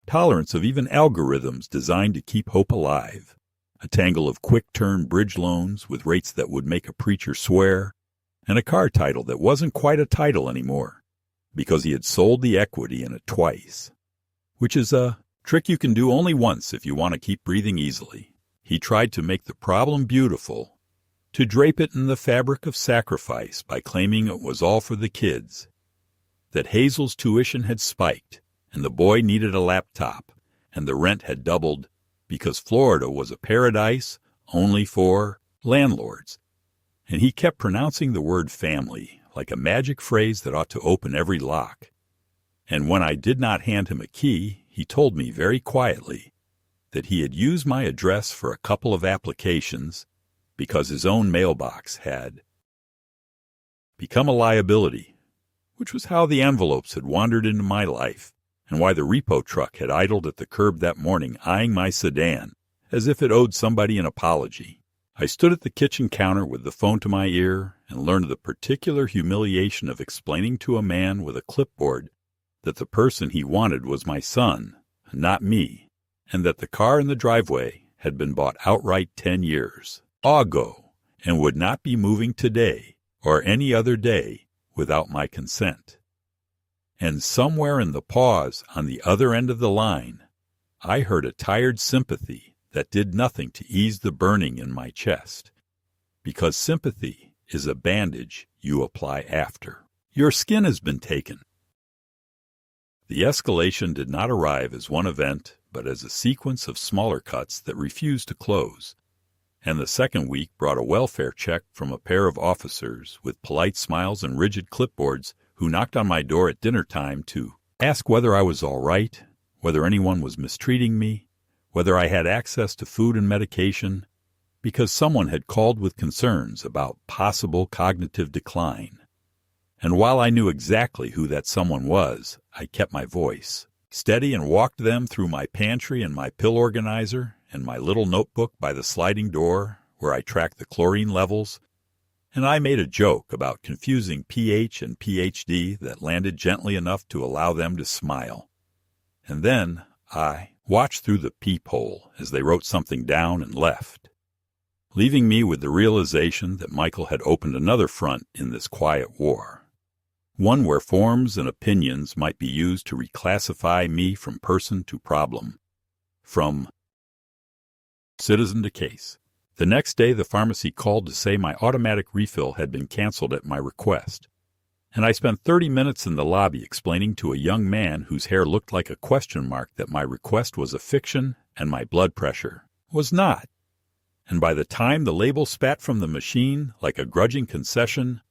tolerance of even algorithms designed to keep hope alive, a tangle of quick-turn bridge loans with rates that would make a preacher swear, and a car title that wasn't quite a title anymore, because he had sold the equity in it twice, which is a trick you can do only once if you want to keep breathing easily. He tried to make the problem beautiful, to drape it in the fabric of sacrifice by claiming it was all for the kids, that Hazel's tuition had spiked, and the boy needed a laptop, and the rent had doubled because Florida was a paradise only for landlords. And he kept pronouncing the word family like a magic phrase that ought to open every lock. And when I did not hand him a key, he told me very quietly that he had used my address for a couple of applications because his own mailbox had become a liability, which was how the envelopes had wandered into my life, and why the repo truck had idled at the curb that morning eyeing my sedan as if it owed somebody an apology. I stood at the kitchen counter with the phone to my ear and learned the particular humiliation of explaining to a man with a clipboard that the person he wanted was my son, not me, and that the car in the driveway had been bought outright 10 years ago and would not be moving today or any other day without my consent. And somewhere in the pause on the other end of the line, I heard a tired sympathy that did nothing to ease the burning in my chest, because sympathy is a bandage you apply after your skin has been taken. The escalation did not arrive as one event, but as a sequence of smaller cuts that refused to close, and the second week brought a welfare check from a pair of officers with polite smiles and rigid clipboards who knocked on my door at dinner time to ask whether I was all right, whether anyone was mistreating me, whether I had access to food and medication, because someone had called with concerns about possible cognitive decline. And while I knew exactly who that someone was, I kept my voice steady and walked them through my pantry and my pill organizer and my little notebook by the sliding door where I tracked the chlorine levels, and I made a joke about confusing pH and PhD that landed gently enough to allow them to smile. And then I watched through the peephole as they wrote something down and left, leaving me with the realization that Michael had opened another front in this quiet war, one where forms and opinions might be used to reclassify me from person to problem, from citizen to case. The next day the pharmacy called to say my automatic refill had been canceled at my request, and I spent 30 minutes in the lobby explaining to a young man whose hair looked like a question mark that my request was a fiction and my blood pressure was not. And by the time the label spat from the machine like a grudging concession,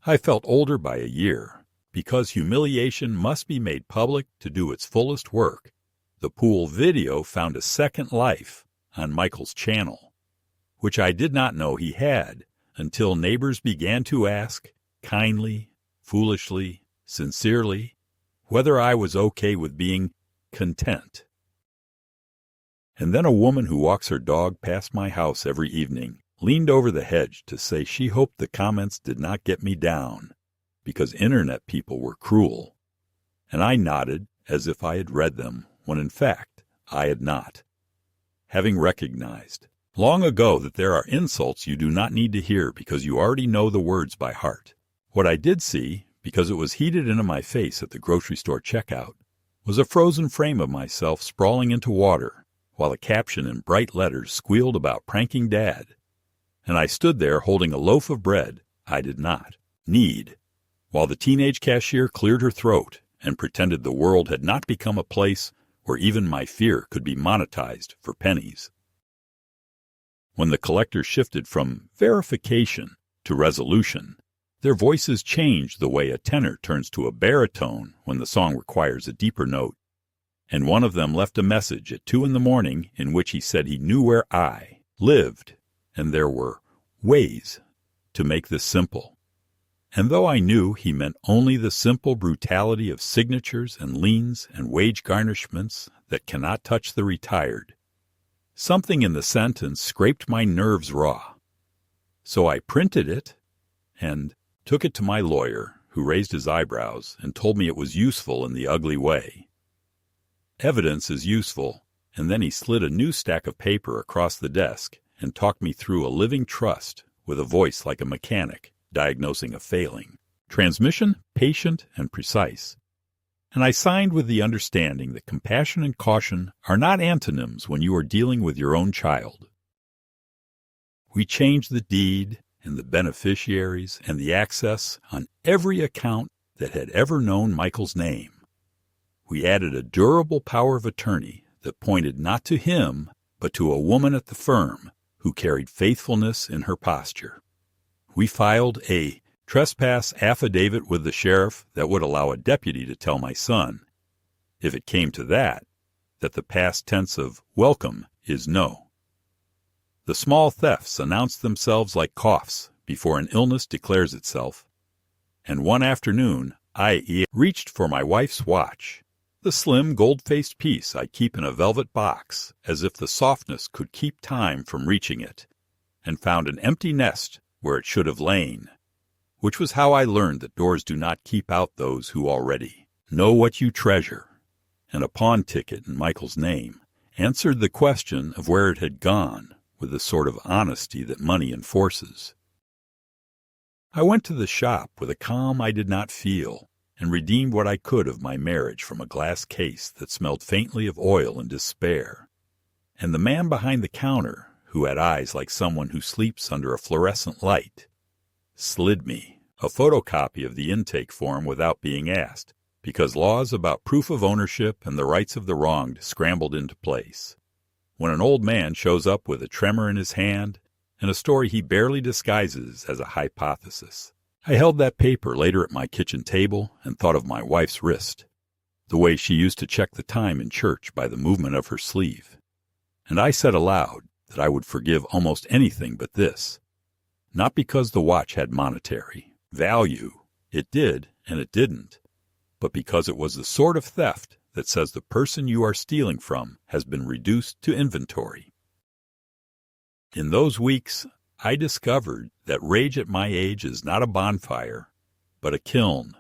I felt older by a year, because humiliation must be made public to do its fullest work. The pool video found a second life on Michael's channel, which I did not know he had until neighbors began to ask, kindly, foolishly, sincerely, whether I was okay with being content. And then a woman who walks her dog past my house every evening leaned over the hedge to say she hoped the comments did not get me down, because internet people were cruel. And I nodded as if I had read them, when in fact I had not, having recognized long ago that there are insults you do not need to hear because you already know the words by heart. What I did see, because it was heated into my face at the grocery store checkout, was a frozen frame of myself sprawling into water, while a caption in bright letters squealed about pranking Dad. And I stood there holding a loaf of bread I did not need, while the teenage cashier cleared her throat and pretended the world had not become a place where even my fear could be monetized for pennies. When the collector shifted from verification to resolution, their voices changed the way a tenor turns to a baritone when the song requires a deeper note, and one of them left a message at 2 a.m. in which he said he knew where I lived, and there were ways to make this simple. And though I knew he meant only the simple brutality of signatures and liens and wage garnishments that cannot touch the retired, something in the sentence scraped my nerves raw. So I printed it and took it to my lawyer, who raised his eyebrows and told me it was useful in the ugly way. Evidence is useful, and then he slid a new stack of paper across the desk and talked me through a living trust with a voice like a mechanic diagnosing a failing. Transmission, patient, and precise. And I signed with the understanding that compassion and caution are not antonyms when you are dealing with your own child. We changed the deed and the beneficiaries and the access on every account that had ever known Michael's name. We added a durable power of attorney that pointed not to him, but to a woman at the firm who carried faithfulness in her posture. We filed a trespass affidavit with the sheriff that would allow a deputy to tell my son, if it came to that the past tense of welcome is no. The small thefts announce themselves like coughs before an illness declares itself, and one afternoon I reached for my wife's watch, the slim gold-faced piece I keep in a velvet box as if the softness could keep time from reaching it, and found an empty nest where it should have lain, which was how I learned that doors do not keep out those who already know what you treasure, and a pawn ticket in Michael's name answered the question of where it had gone with the sort of honesty that money enforces. I went to the shop with a calm I did not feel and redeemed what I could of my marriage from a glass case that smelled faintly of oil and despair. And the man behind the counter, who had eyes like someone who sleeps under a fluorescent light, slid me a photocopy of the intake form without being asked, because laws about proof of ownership and the rights of the wronged scrambled into place. When an old man shows up with a tremor in his hand and a story he barely disguises as a hypothesis, I held that paper later at my kitchen table and thought of my wife's wrist, the way she used to check the time in church by the movement of her sleeve. And I said aloud that I would forgive almost anything but this, not because the watch had monetary value, it did and it didn't, but because it was the sort of theft that says the person you are stealing from has been reduced to inventory. In those weeks, I discovered that rage at my age is not a bonfire, but a kiln,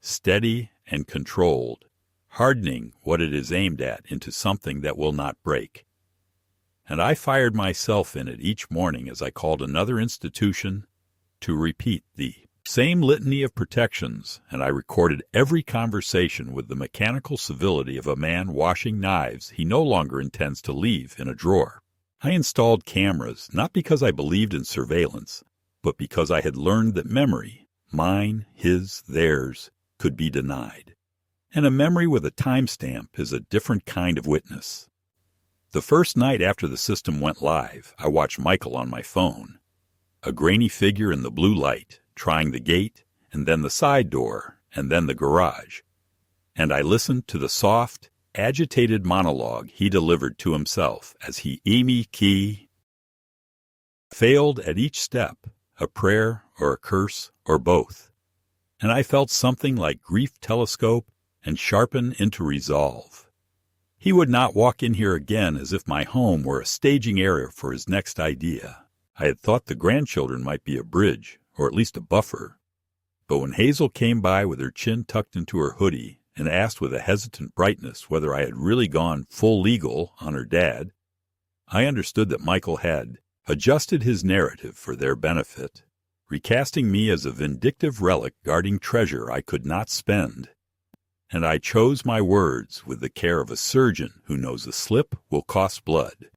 steady and controlled, hardening what it is aimed at into something that will not break. And I fired myself in it each morning as I called another institution to repeat the same litany of protections, and I recorded every conversation with the mechanical civility of a man washing knives he no longer intends to leave in a drawer. I installed cameras not because I believed in surveillance, but because I had learned that memory, mine, his, theirs, could be denied. And a memory with a timestamp is a different kind of witness. The first night after the system went live, I watched Michael on my phone, a grainy figure in the blue light, trying the gate, and then the side door, and then the garage. And I listened to the soft, agitated monologue he delivered to himself as he failed at each step, a prayer or a curse or both. And I felt something like grief telescope and sharpen into resolve. He would not walk in here again as if my home were a staging area for his next idea. I had thought the grandchildren might be a bridge, or at least a buffer. But when Hazel came by with her chin tucked into her hoodie and asked with a hesitant brightness whether I had really gone full legal on her dad, I understood that Michael had adjusted his narrative for their benefit, recasting me as a vindictive relic guarding treasure I could not spend. And I chose my words with the care of a surgeon who knows a slip will cost blood,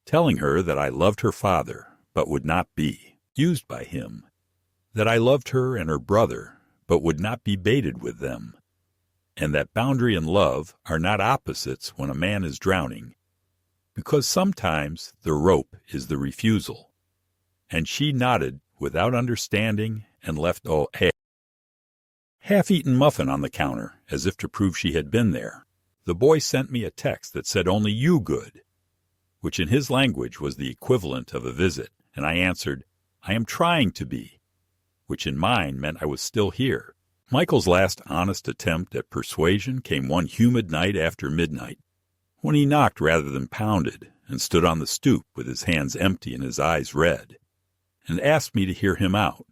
telling her that I loved her father but would not be used by him, that I loved her and her brother but would not be baited with them, and that boundary and love are not opposites when a man is drowning, because sometimes the rope is the refusal. And she nodded without understanding and left a half-eaten muffin on the counter as if to prove she had been there. The boy sent me a text that said only you good, which in his language was the equivalent of a visit, and I answered, I am trying to be, which in mine meant I was still here. Michael's last honest attempt at persuasion came one humid night after midnight, when he knocked rather than pounded and stood on the stoop with his hands empty and his eyes red, and asked me to hear him out,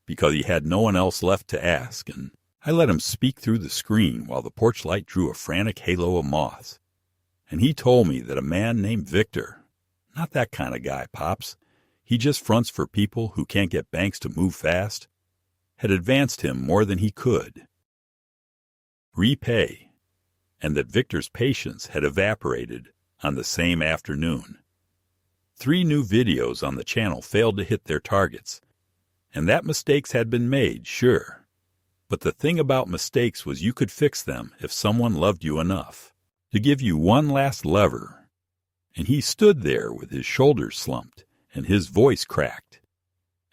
because he had no one else left to ask, and I let him speak through the screen while the porch light drew a frantic halo of moths. And he told me that a man named Victor, not that kind of guy, Pops, he just fronts for people who can't get banks to move fast, had advanced him more than he could repay, and that Victor's patience had evaporated on the same afternoon. 3 new videos on the channel failed to hit their targets, and that mistakes had been made, sure. But the thing about mistakes was you could fix them if someone loved you enough to give you one last lever. And he stood there with his shoulders slumped and his voice cracked.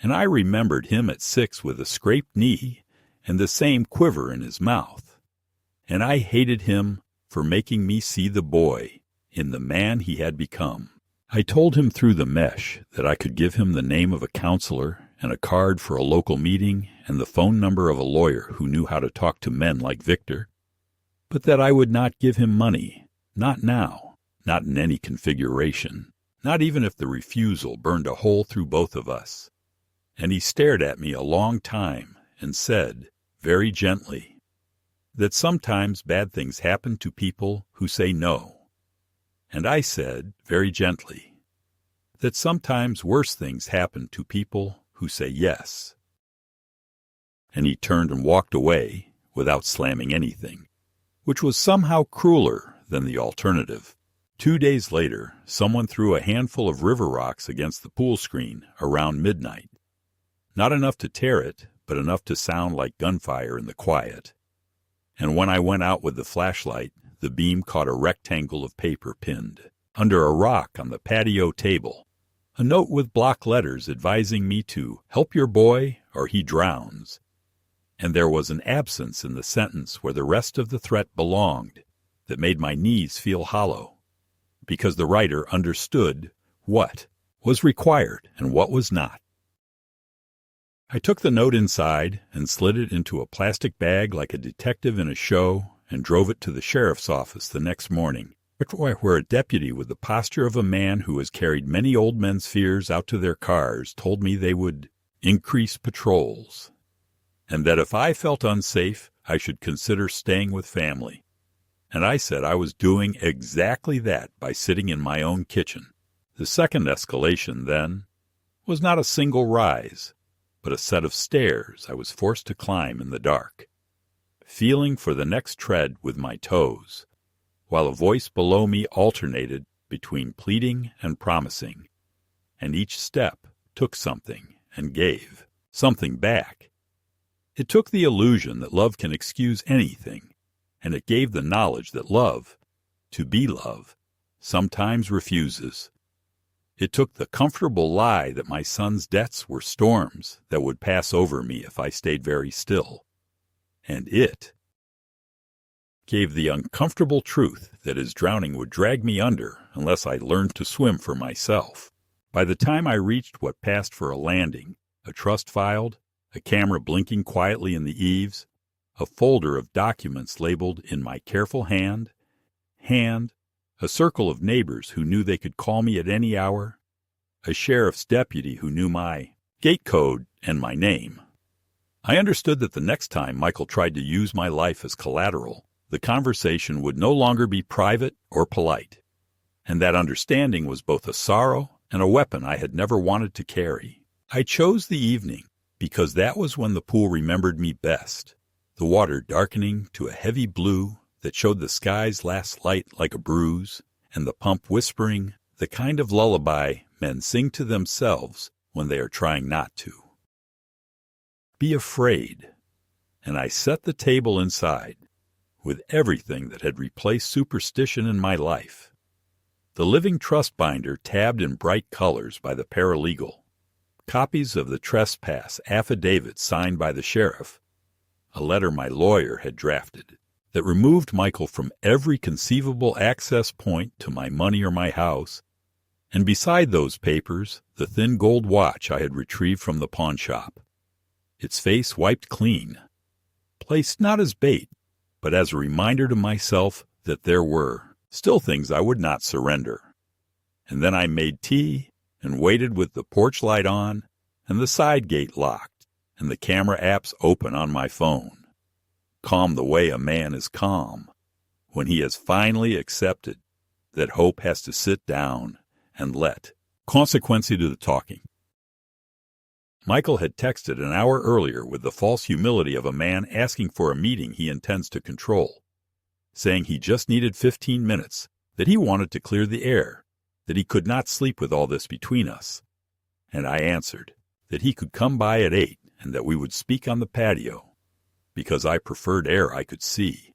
And I remembered him at 6 with a scraped knee and the same quiver in his mouth. And I hated him for making me see the boy in the man he had become. I told him through the mesh that I could give him the name of a counselor and a card for a local meeting and the phone number of a lawyer who knew how to talk to men like Victor, but that I would not give him money, not now, not in any configuration, not even if the refusal burned a hole through both of us. And he stared at me a long time and said, very gently, that sometimes bad things happen to people who say no. And I said, very gently, that sometimes worse things happen to people who say yes. And he turned and walked away without slamming anything, which was somehow crueler than the alternative. 2 days later, someone threw a handful of river rocks against the pool screen around midnight. Not enough to tear it, but enough to sound like gunfire in the quiet. And when I went out with the flashlight, the beam caught a rectangle of paper pinned under a rock on the patio table, a note with block letters advising me to help your boy or he drowns. And there was an absence in the sentence where the rest of the threat belonged that made my knees feel hollow, because the writer understood what was required and what was not. I took the note inside and slid it into a plastic bag like a detective in a show and drove it to the sheriff's office the next morning, where a deputy with the posture of a man who has carried many old men's fears out to their cars told me they would increase patrols, and that if I felt unsafe, I should consider staying with family. And I said I was doing exactly that by sitting in my own kitchen. The second escalation, then, was not a single rise, but a set of stairs I was forced to climb in the dark, feeling for the next tread with my toes, while a voice below me alternated between pleading and promising, and each step took something and gave something back. It took the illusion that love can excuse anything, and it gave the knowledge that love, to be love, sometimes refuses. It took the comfortable lie that my son's debts were storms that would pass over me if I stayed very still, and it gave the uncomfortable truth that his drowning would drag me under unless I learned to swim for myself. By the time I reached what passed for a landing, a trust filed, a camera blinking quietly in the eaves, a folder of documents labeled in my careful hand, a circle of neighbors who knew they could call me at any hour, a sheriff's deputy who knew my gate code and my name. I understood that the next time Michael tried to use my life as collateral, the conversation would no longer be private or polite, and that understanding was both a sorrow and a weapon I had never wanted to carry. I chose the evening because that was when the pool remembered me best, the water darkening to a heavy blue that showed the sky's last light like a bruise, and the pump whispering the kind of lullaby men sing to themselves when they are trying not to. Be afraid. And I set the table inside, with everything that had replaced superstition in my life. The living trust binder tabbed in bright colors by the paralegal, copies of the trespass affidavit signed by the sheriff, a letter my lawyer had drafted that removed Michael from every conceivable access point to my money or my house, and beside those papers, the thin gold watch I had retrieved from the pawn shop, its face wiped clean, placed not as bait, but as a reminder to myself that there were still things I would not surrender. And then I made tea and waited with the porch light on and the side gate locked and the camera apps open on my phone. Calm the way a man is calm when he has finally accepted that hope has to sit down and let consequency to the talking. Michael had texted an hour earlier with the false humility of a man asking for a meeting he intends to control, saying he just needed 15 minutes, that he wanted to clear the air, that he could not sleep with all this between us. And I answered that he could come by at 8 and that we would speak on the patio, because I preferred air I could see.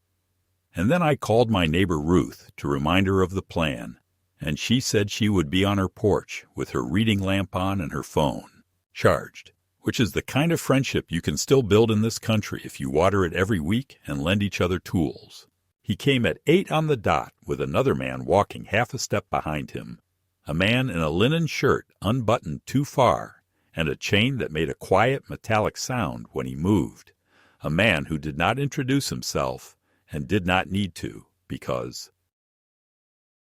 And then I called my neighbor Ruth to remind her of the plan, and she said she would be on her porch with her reading lamp on and her phone charged, which is the kind of friendship you can still build in this country if you water it every week and lend each other tools. He came at 8 on the dot with another man walking half a step behind him, a man in a linen shirt unbuttoned too far and a chain that made a quiet metallic sound when he moved, a man who did not introduce himself and did not need to, because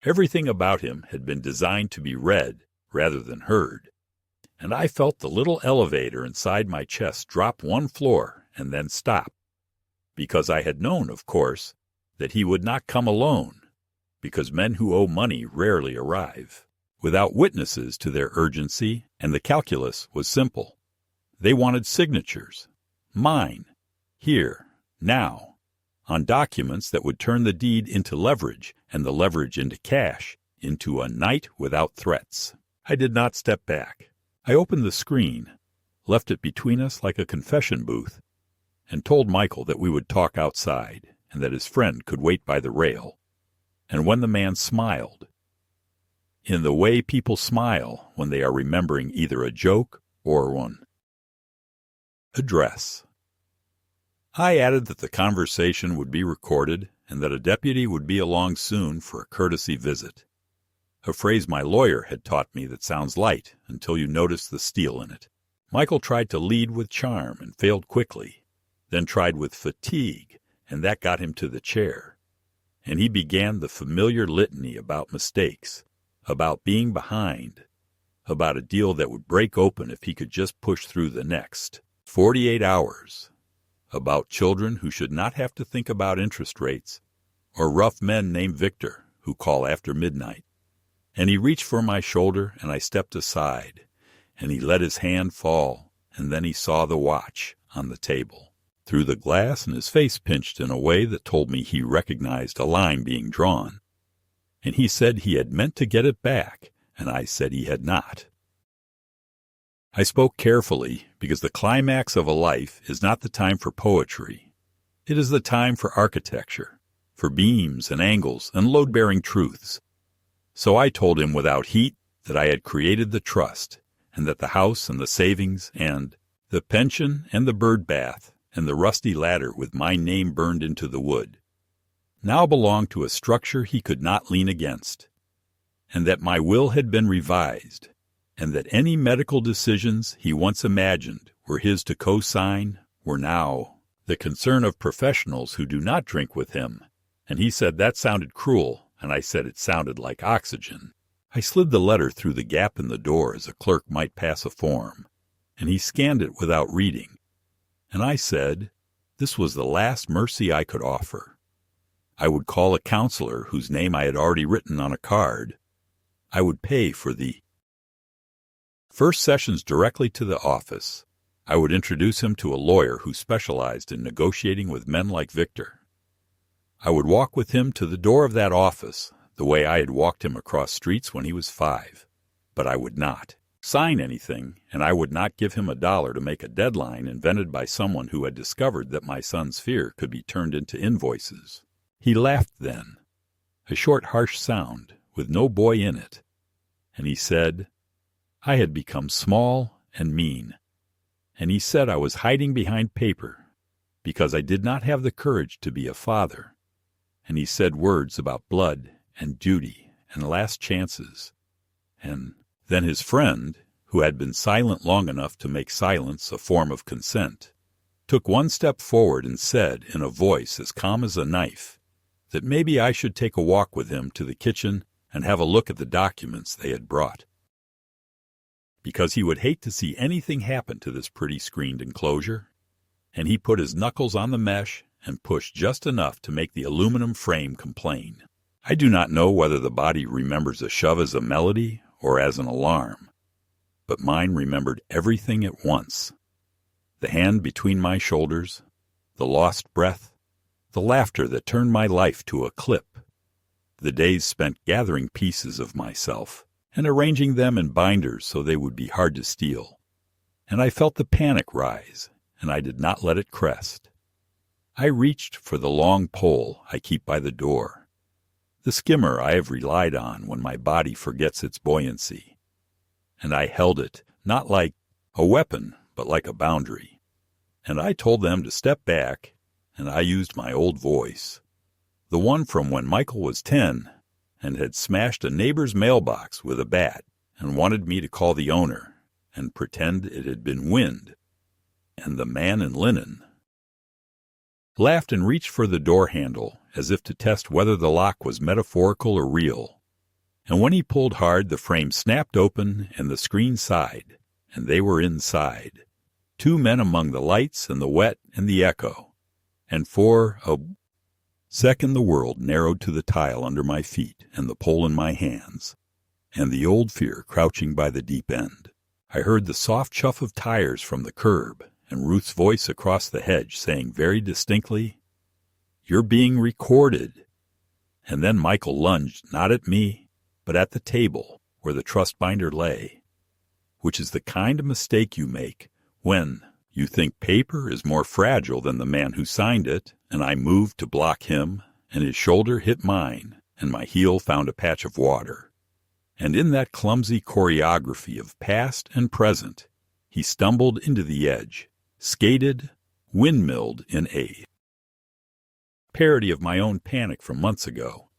everything about him had been designed to be read rather than heard. And I felt the little elevator inside my chest drop one floor and then stop, because I had known, of course, that he would not come alone, because men who owe money rarely arrive, without witnesses to their urgency, and the calculus was simple. They wanted signatures, mine, here, now, on documents that would turn the deed into leverage and the leverage into cash, into a night without threats. I did not step back. I opened the screen, left it between us like a confession booth, and told Michael that we would talk outside and that his friend could wait by the rail. And when the man smiled, in the way people smile when they are remembering either a joke or one address, I added that the conversation would be recorded and that a deputy would be along soon for a courtesy visit. A phrase my lawyer had taught me that sounds light until you notice the steel in it. Michael tried to lead with charm and failed quickly, then tried with fatigue, and that got him to the chair. And he began the familiar litany about mistakes, about being behind, about a deal that would break open if he could just push through the next 48 hours, about children who should not have to think about interest rates, or rough men named Victor who call after midnight. And he reached for my shoulder, and I stepped aside, and he let his hand fall, and then he saw the watch on the table through the glass, and his face pinched in a way that told me he recognized a line being drawn. And he said he had meant to get it back, and I said he had not. I spoke carefully, because the climax of a life is not the time for poetry. It is the time for architecture, for beams and angles and load-bearing truths. So I told him without heat that I had created the trust, and that the house and the savings and the pension and the bird bath and the rusty ladder with my name burned into the wood now belonged to a structure he could not lean against, and that my will had been revised, and that any medical decisions he once imagined were his to co-sign were now the concern of professionals who do not drink with him. And he said that sounded cruel, and I said it sounded like oxygen. I slid the letter through the gap in the door as a clerk might pass a form, and he scanned it without reading. And I said this was the last mercy I could offer. I would call a counselor whose name I had already written on a card. I would pay for the first sessions directly to the office. I would introduce him to a lawyer who specialized in negotiating with men like Victor. I would walk with him to the door of that office, the way I had walked him across streets when he was 5. But I would not sign anything, and I would not give him $1 to make a deadline invented by someone who had discovered that my son's fear could be turned into invoices. He laughed then, a short harsh sound with no boy in it, and he said I had become small and mean, and he said I was hiding behind paper because I did not have the courage to be a father, and he said words about blood and duty and last chances, and then his friend, who had been silent long enough to make silence a form of consent, took one step forward and said in a voice as calm as a knife that maybe I should take a walk with him to the kitchen and have a look at the documents they had brought, because he would hate to see anything happen to this pretty screened enclosure, and he put his knuckles on the mesh and pushed just enough to make the aluminum frame complain. I do not know whether the body remembers a shove as a melody or as an alarm, but mine remembered everything at once. The hand between my shoulders, the lost breath, the laughter that turned my life to a clip, the days spent gathering pieces of myself and arranging them in binders so they would be hard to steal. And I felt the panic rise, and I did not let it crest. I reached for the long pole I keep by the door, the skimmer I have relied on when my body forgets its buoyancy, and I held it, not like a weapon, but like a boundary. And I told them to step back, and I used my old voice, the one from when Michael was 10 and had smashed a neighbor's mailbox with a bat and wanted me to call the owner and pretend it had been wind. And the man in linen laughed and reached for the door handle as if to test whether the lock was metaphorical or real. And when he pulled hard, the frame snapped open and the screen sighed, and they were inside, 2 men among the lights and the wet and the echo. and for a second the world narrowed to the tile under my feet and the pole in my hands, and the old fear crouching by the deep end. I heard the soft chuff of tires from the curb, and Ruth's voice across the hedge saying very distinctly, "You're being recorded." And then Michael lunged not at me, but at the table where the trust binder lay, which is the kind of mistake you make when you think paper is more fragile than the man who signed it, and I moved to block him, and his shoulder hit mine, and my heel found a patch of water. And in that clumsy choreography of past and present, he stumbled into the edge, skated, windmilled in a parody of my own panic from months ago,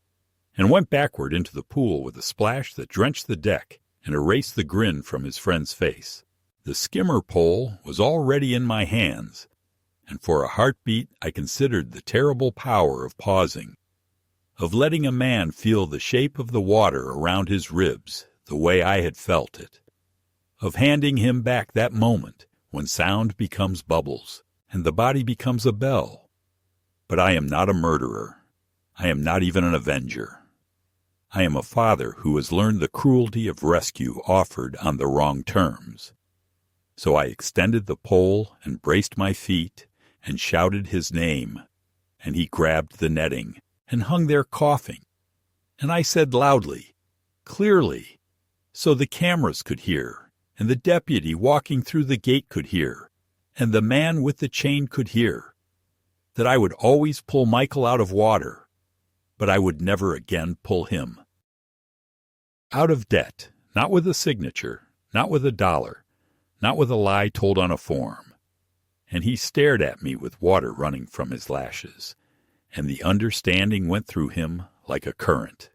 and went backward into the pool with a splash that drenched the deck and erased the grin from his friend's face. The skimmer pole was already in my hands, and for a heartbeat I considered the terrible power of pausing, of letting a man feel the shape of the water around his ribs the way I had felt it, of handing him back that moment when sound becomes bubbles and the body becomes a bell. But I am not a murderer. I am not even an avenger. I am a father who has learned the cruelty of rescue offered on the wrong terms. So I extended the pole and braced my feet and shouted his name, and he grabbed the netting and hung there coughing. And I said loudly, clearly, so the cameras could hear, and the deputy walking through the gate could hear, and the man with the chain could hear, that I would always pull Michael out of water, but I would never again pull him out of debt, not with a signature, not with $1, not with a lie told on a form. And he stared at me with water running from his lashes, and the understanding went through him like a current,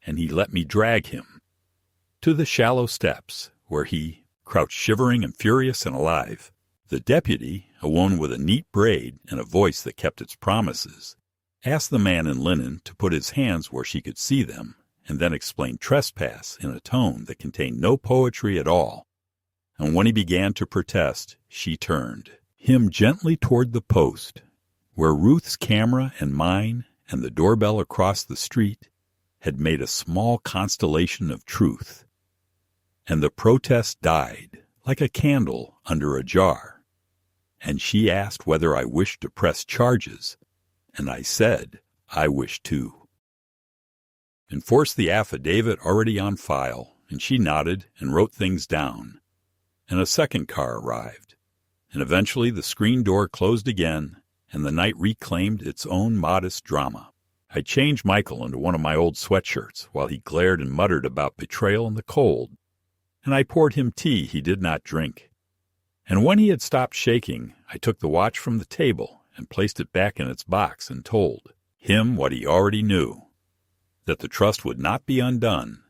and he let me drag him to the shallow steps, where he crouched shivering and furious and alive. The deputy, a woman with a neat braid and a voice that kept its promises, asked the man in linen to put his hands where she could see them, and then explained trespass in a tone that contained no poetry at all. And when he began to protest, she turned him gently toward the post, where Ruth's camera and mine and the doorbell across the street had made a small constellation of truth. And the protest died like a candle under a jar. And she asked whether I wished to press charges, and I said I wished to. Enforce the affidavit already on file, and she nodded and wrote things down. And a second car arrived, and eventually the screen door closed again, and the night reclaimed its own modest drama. I changed Michael into one of my old sweatshirts while he glared and muttered about betrayal and the cold, and I poured him tea he did not drink. And when he had stopped shaking, I took the watch from the table and placed it back in its box and told him what he already knew, that the trust would not be undone,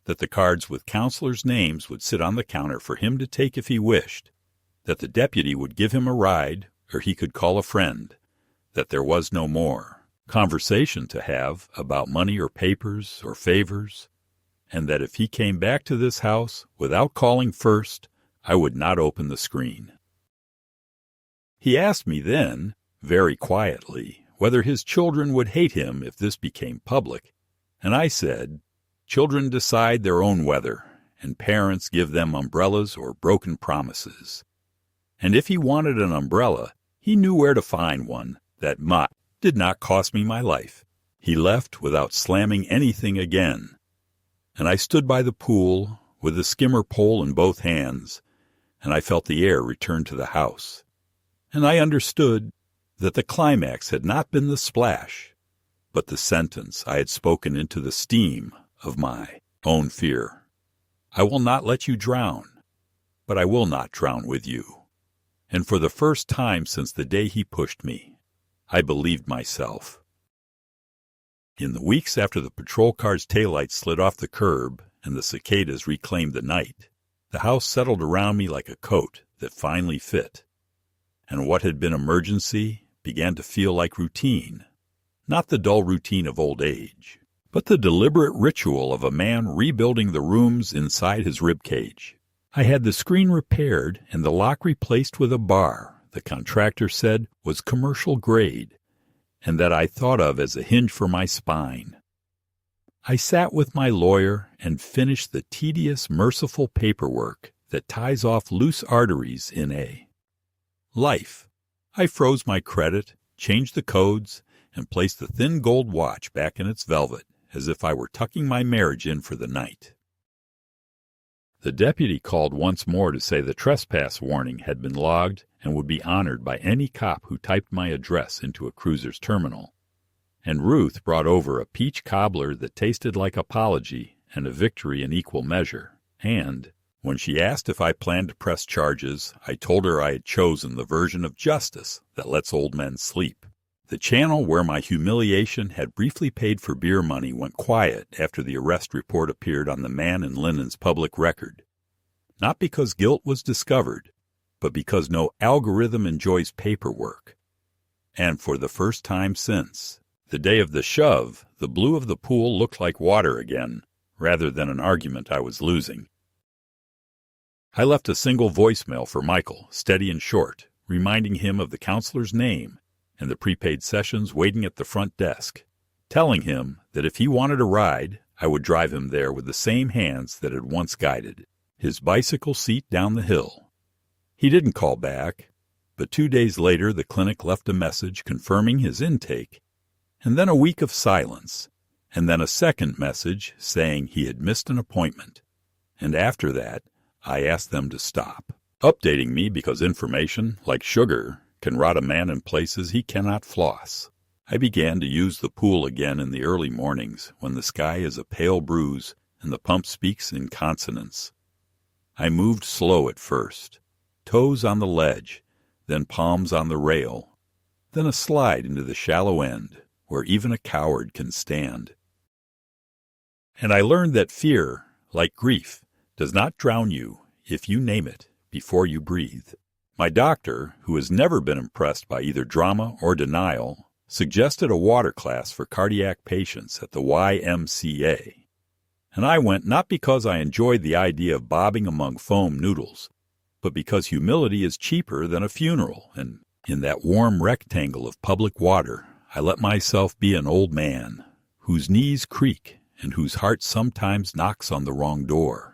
that the cards with counselors' names would sit on the counter for him to take if he wished, that the deputy would give him a ride, or he could call a friend, that there was no more conversation to have about money or papers or favors, and that if he came back to this house without calling first, I would not open the screen. He asked me then, very quietly, whether his children would hate him if this became public, and I said, children decide their own weather, and parents give them umbrellas or broken promises. And if he wanted an umbrella, he knew where to find one that did not cost me my life. He left without slamming anything again, and I stood by the pool with the skimmer pole in both hands, and I felt the air return to the house. And I understood that the climax had not been the splash, but the sentence I had spoken into the steam of my own fear. I will not let you drown, but I will not drown with you. And for the first time since the day he pushed me, I believed myself. In the weeks after the patrol car's taillights slid off the curb and the cicadas reclaimed the night, the house settled around me like a coat that finally fit. And what had been emergency began to feel like routine, not the dull routine of old age, but the deliberate ritual of a man rebuilding the rooms inside his rib cage. I had the screen repaired and the lock replaced with a bar the contractor said was commercial grade, and that I thought of as a hinge for my spine. I sat with my lawyer and finished the tedious, merciful paperwork that ties off loose arteries in a life. I froze my credit, changed the codes, and placed the thin gold watch back in its velvet, as if I were tucking my marriage in for the night. The deputy called once more to say the trespass warning had been logged and would be honored by any cop who typed my address into a cruiser's terminal. And Ruth brought over a peach cobbler that tasted like apology and a victory in equal measure. And when she asked if I planned to press charges, I told her I had chosen the version of justice that lets old men sleep. The channel where my humiliation had briefly paid for beer money went quiet after the arrest report appeared on the Man in Linen's public record. Not because guilt was discovered, but because no algorithm enjoys paperwork. And for the first time since the day of the shove, the blue of the pool looked like water again, rather than an argument I was losing. I left a single voicemail for Michael, steady and short, reminding him of the counselor's name and the prepaid sessions waiting at the front desk, telling him that if he wanted a ride, I would drive him there with the same hands that had once guided his bicycle seat down the hill. He didn't call back, but 2 days later the clinic left a message confirming his intake, and then a week of silence, and then a second message saying he had missed an appointment. And after that, I asked them to stop updating me because information, like sugar, can rot a man in places he cannot floss. I began to use the pool again in the early mornings when the sky is a pale bruise and the pump speaks in consonants. I moved slow at first, toes on the ledge, then palms on the rail, then a slide into the shallow end where even a coward can stand. And I learned that fear, like grief, does not drown you if you name it before you breathe. My doctor, who has never been impressed by either drama or denial, suggested a water class for cardiac patients at the YMCA. And I went not because I enjoyed the idea of bobbing among foam noodles, but because humility is cheaper than a funeral, and in that warm rectangle of public water, I let myself be an old man, whose knees creak and whose heart sometimes knocks on the wrong door.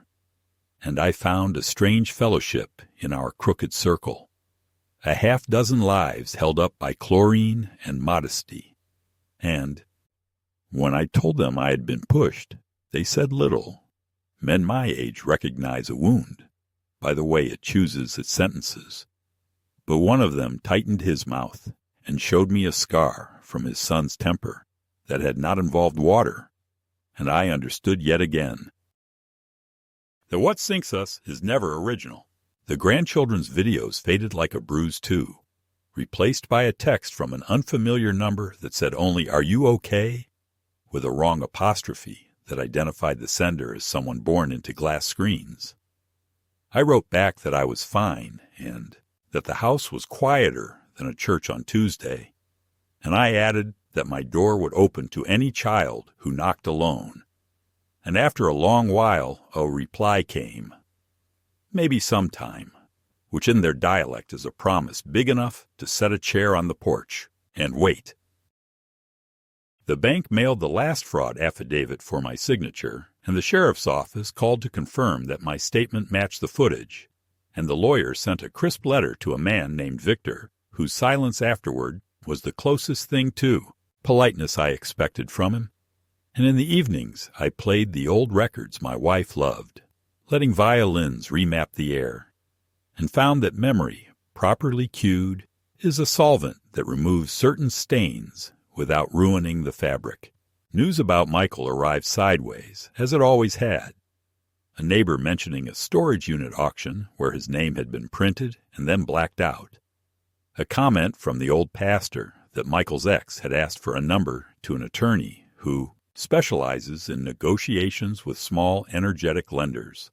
And I found a strange fellowship in our crooked circle, a half-dozen lives held up by chlorine and modesty. And when I told them I had been pushed, they said little. Men my age recognize a wound by the way it chooses its sentences. But one of them tightened his mouth and showed me a scar from his son's temper that had not involved water, and I understood yet again that what sinks us is never original. The grandchildren's videos faded like a bruise too, replaced by a text from an unfamiliar number that said only, "Are you okay?" with a wrong apostrophe that identified the sender as someone born into glass screens. I wrote back that I was fine and that the house was quieter than a church on Tuesday, and I added that my door would open to any child who knocked alone. And after a long while, a reply came, "Maybe sometime," which in their dialect is a promise big enough to set a chair on the porch and wait. The bank mailed the last fraud affidavit for my signature, and the sheriff's office called to confirm that my statement matched the footage, and the lawyer sent a crisp letter to a man named Victor, whose silence afterward was the closest thing to politeness I expected from him. And in the evenings I played the old records my wife loved, letting violins remap the air, and found that memory, properly cued, is a solvent that removes certain stains without ruining the fabric. News about Michael arrived sideways, as it always had. A neighbor mentioning a storage unit auction where his name had been printed and then blacked out. A comment from the old pastor that Michael's ex had asked for a number to an attorney who specializes in negotiations with small, energetic lenders.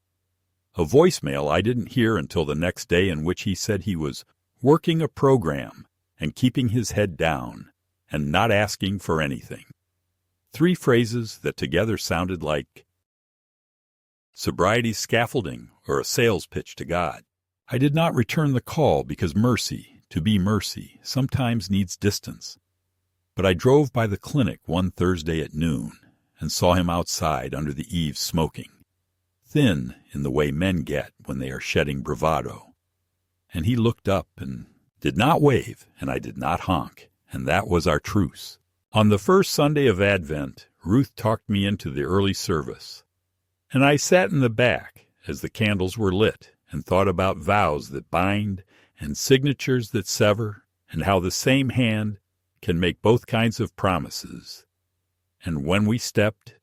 A voicemail I didn't hear until the next day in which he said he was working a program and keeping his head down and not asking for anything. 3 phrases that together sounded like sobriety scaffolding or a sales pitch to God. I did not return the call because mercy to be mercy, sometimes needs distance. But I drove by the clinic one Thursday at noon and saw him outside under the eaves smoking, thin in the way men get when they are shedding bravado. And he looked up and did not wave, and I did not honk, and that was our truce. On the first Sunday of Advent, Ruth talked me into the early service, and I sat in the back as the candles were lit and thought about vows that bind and signatures that sever, and how the same hand can make both kinds of promises. And when we stepped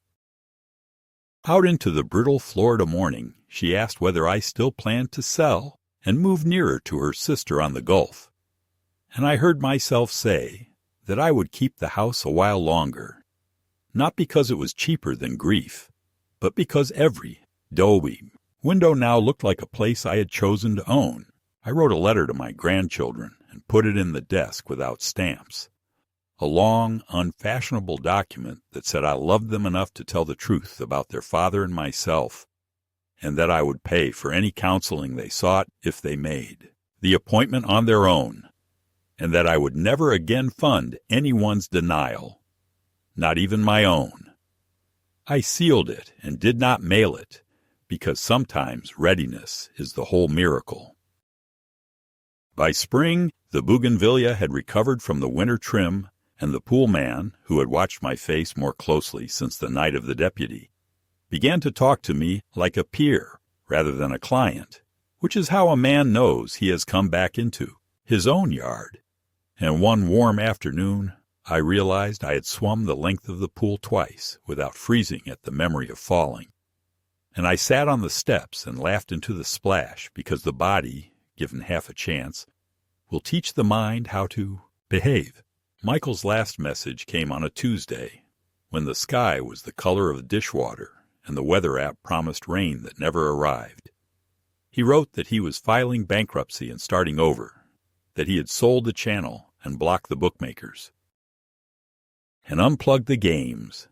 out into the brittle Florida morning, she asked whether I still planned to sell and move nearer to her sister on the Gulf. And I heard myself say that I would keep the house a while longer, not because it was cheaper than grief, but because every adobe window now looked like a place I had chosen to own. I wrote a letter to my grandchildren and put it in the desk without stamps, a long, unfashionable document that said I loved them enough to tell the truth about their father and myself, and that I would pay for any counseling they sought if they made the appointment on their own, and that I would never again fund anyone's denial, not even my own. I sealed it and did not mail it, because sometimes readiness is the whole miracle. By spring, the bougainvillea had recovered from the winter trim, and the pool man, who had watched my face more closely since the night of the deputy, began to talk to me like a peer rather than a client, which is how a man knows he has come back into his own yard. And one warm afternoon, I realized I had swum the length of the pool twice without freezing at the memory of falling. And I sat on the steps and laughed into the splash, because the body, given half a chance, will teach the mind how to behave. Michael's last message came on a Tuesday, when the sky was the color of dishwater and the weather app promised rain that never arrived. He wrote that he was filing bankruptcy and starting over, that he had sold the channel and blocked the bookmakers and unplugged the games,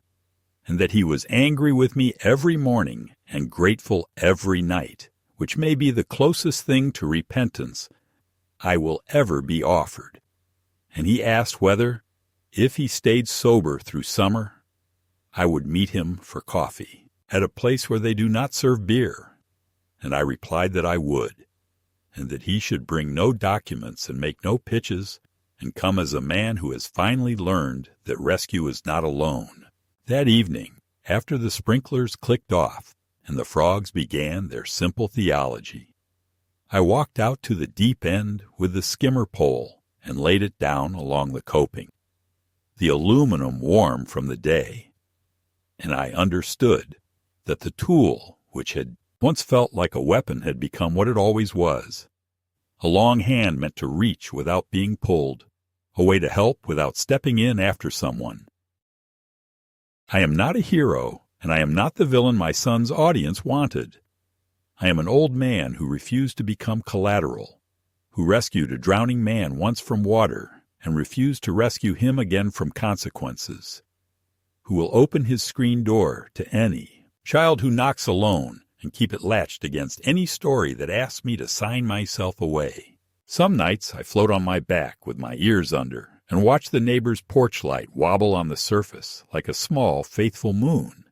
and that he was angry with me every morning and grateful every night, which may be the closest thing to repentance I will ever be offered. And he asked whether, if he stayed sober through summer, I would meet him for coffee at a place where they do not serve beer. And I replied that I would, and that he should bring no documents and make no pitches, and come as a man who has finally learned that rescue is not alone. That evening, after the sprinklers clicked off and the frogs began their simple theology, I walked out to the deep end with the skimmer pole and laid it down along the coping, the aluminum warm from the day, and I understood that the tool which had once felt like a weapon had become what it always was, a long hand meant to reach without being pulled, a way to help without stepping in after someone. I am not a hero, and I am not the villain my son's audience wanted. I am an old man who refused to become collateral, who rescued a drowning man once from water and refused to rescue him again from consequences, who will open his screen door to any child who knocks alone and keep it latched against any story that asks me to sign myself away. Some nights I float on my back with my ears under and watch the neighbor's porch light wobble on the surface like a small, faithful moon.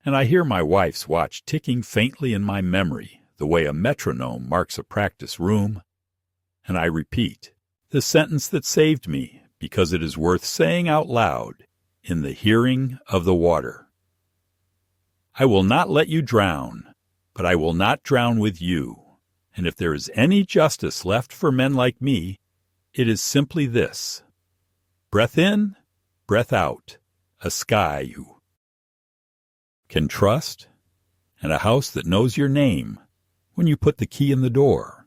And I hear my wife's watch ticking faintly in my memory the way a metronome marks a practice room. And I repeat the sentence that saved me because it is worth saying out loud in the hearing of the water. I will not let you drown, but I will not drown with you. And if there is any justice left for men like me, it is simply this: breath in, breath out, a sky you can trust, and a house that knows your name when you put the key in the door.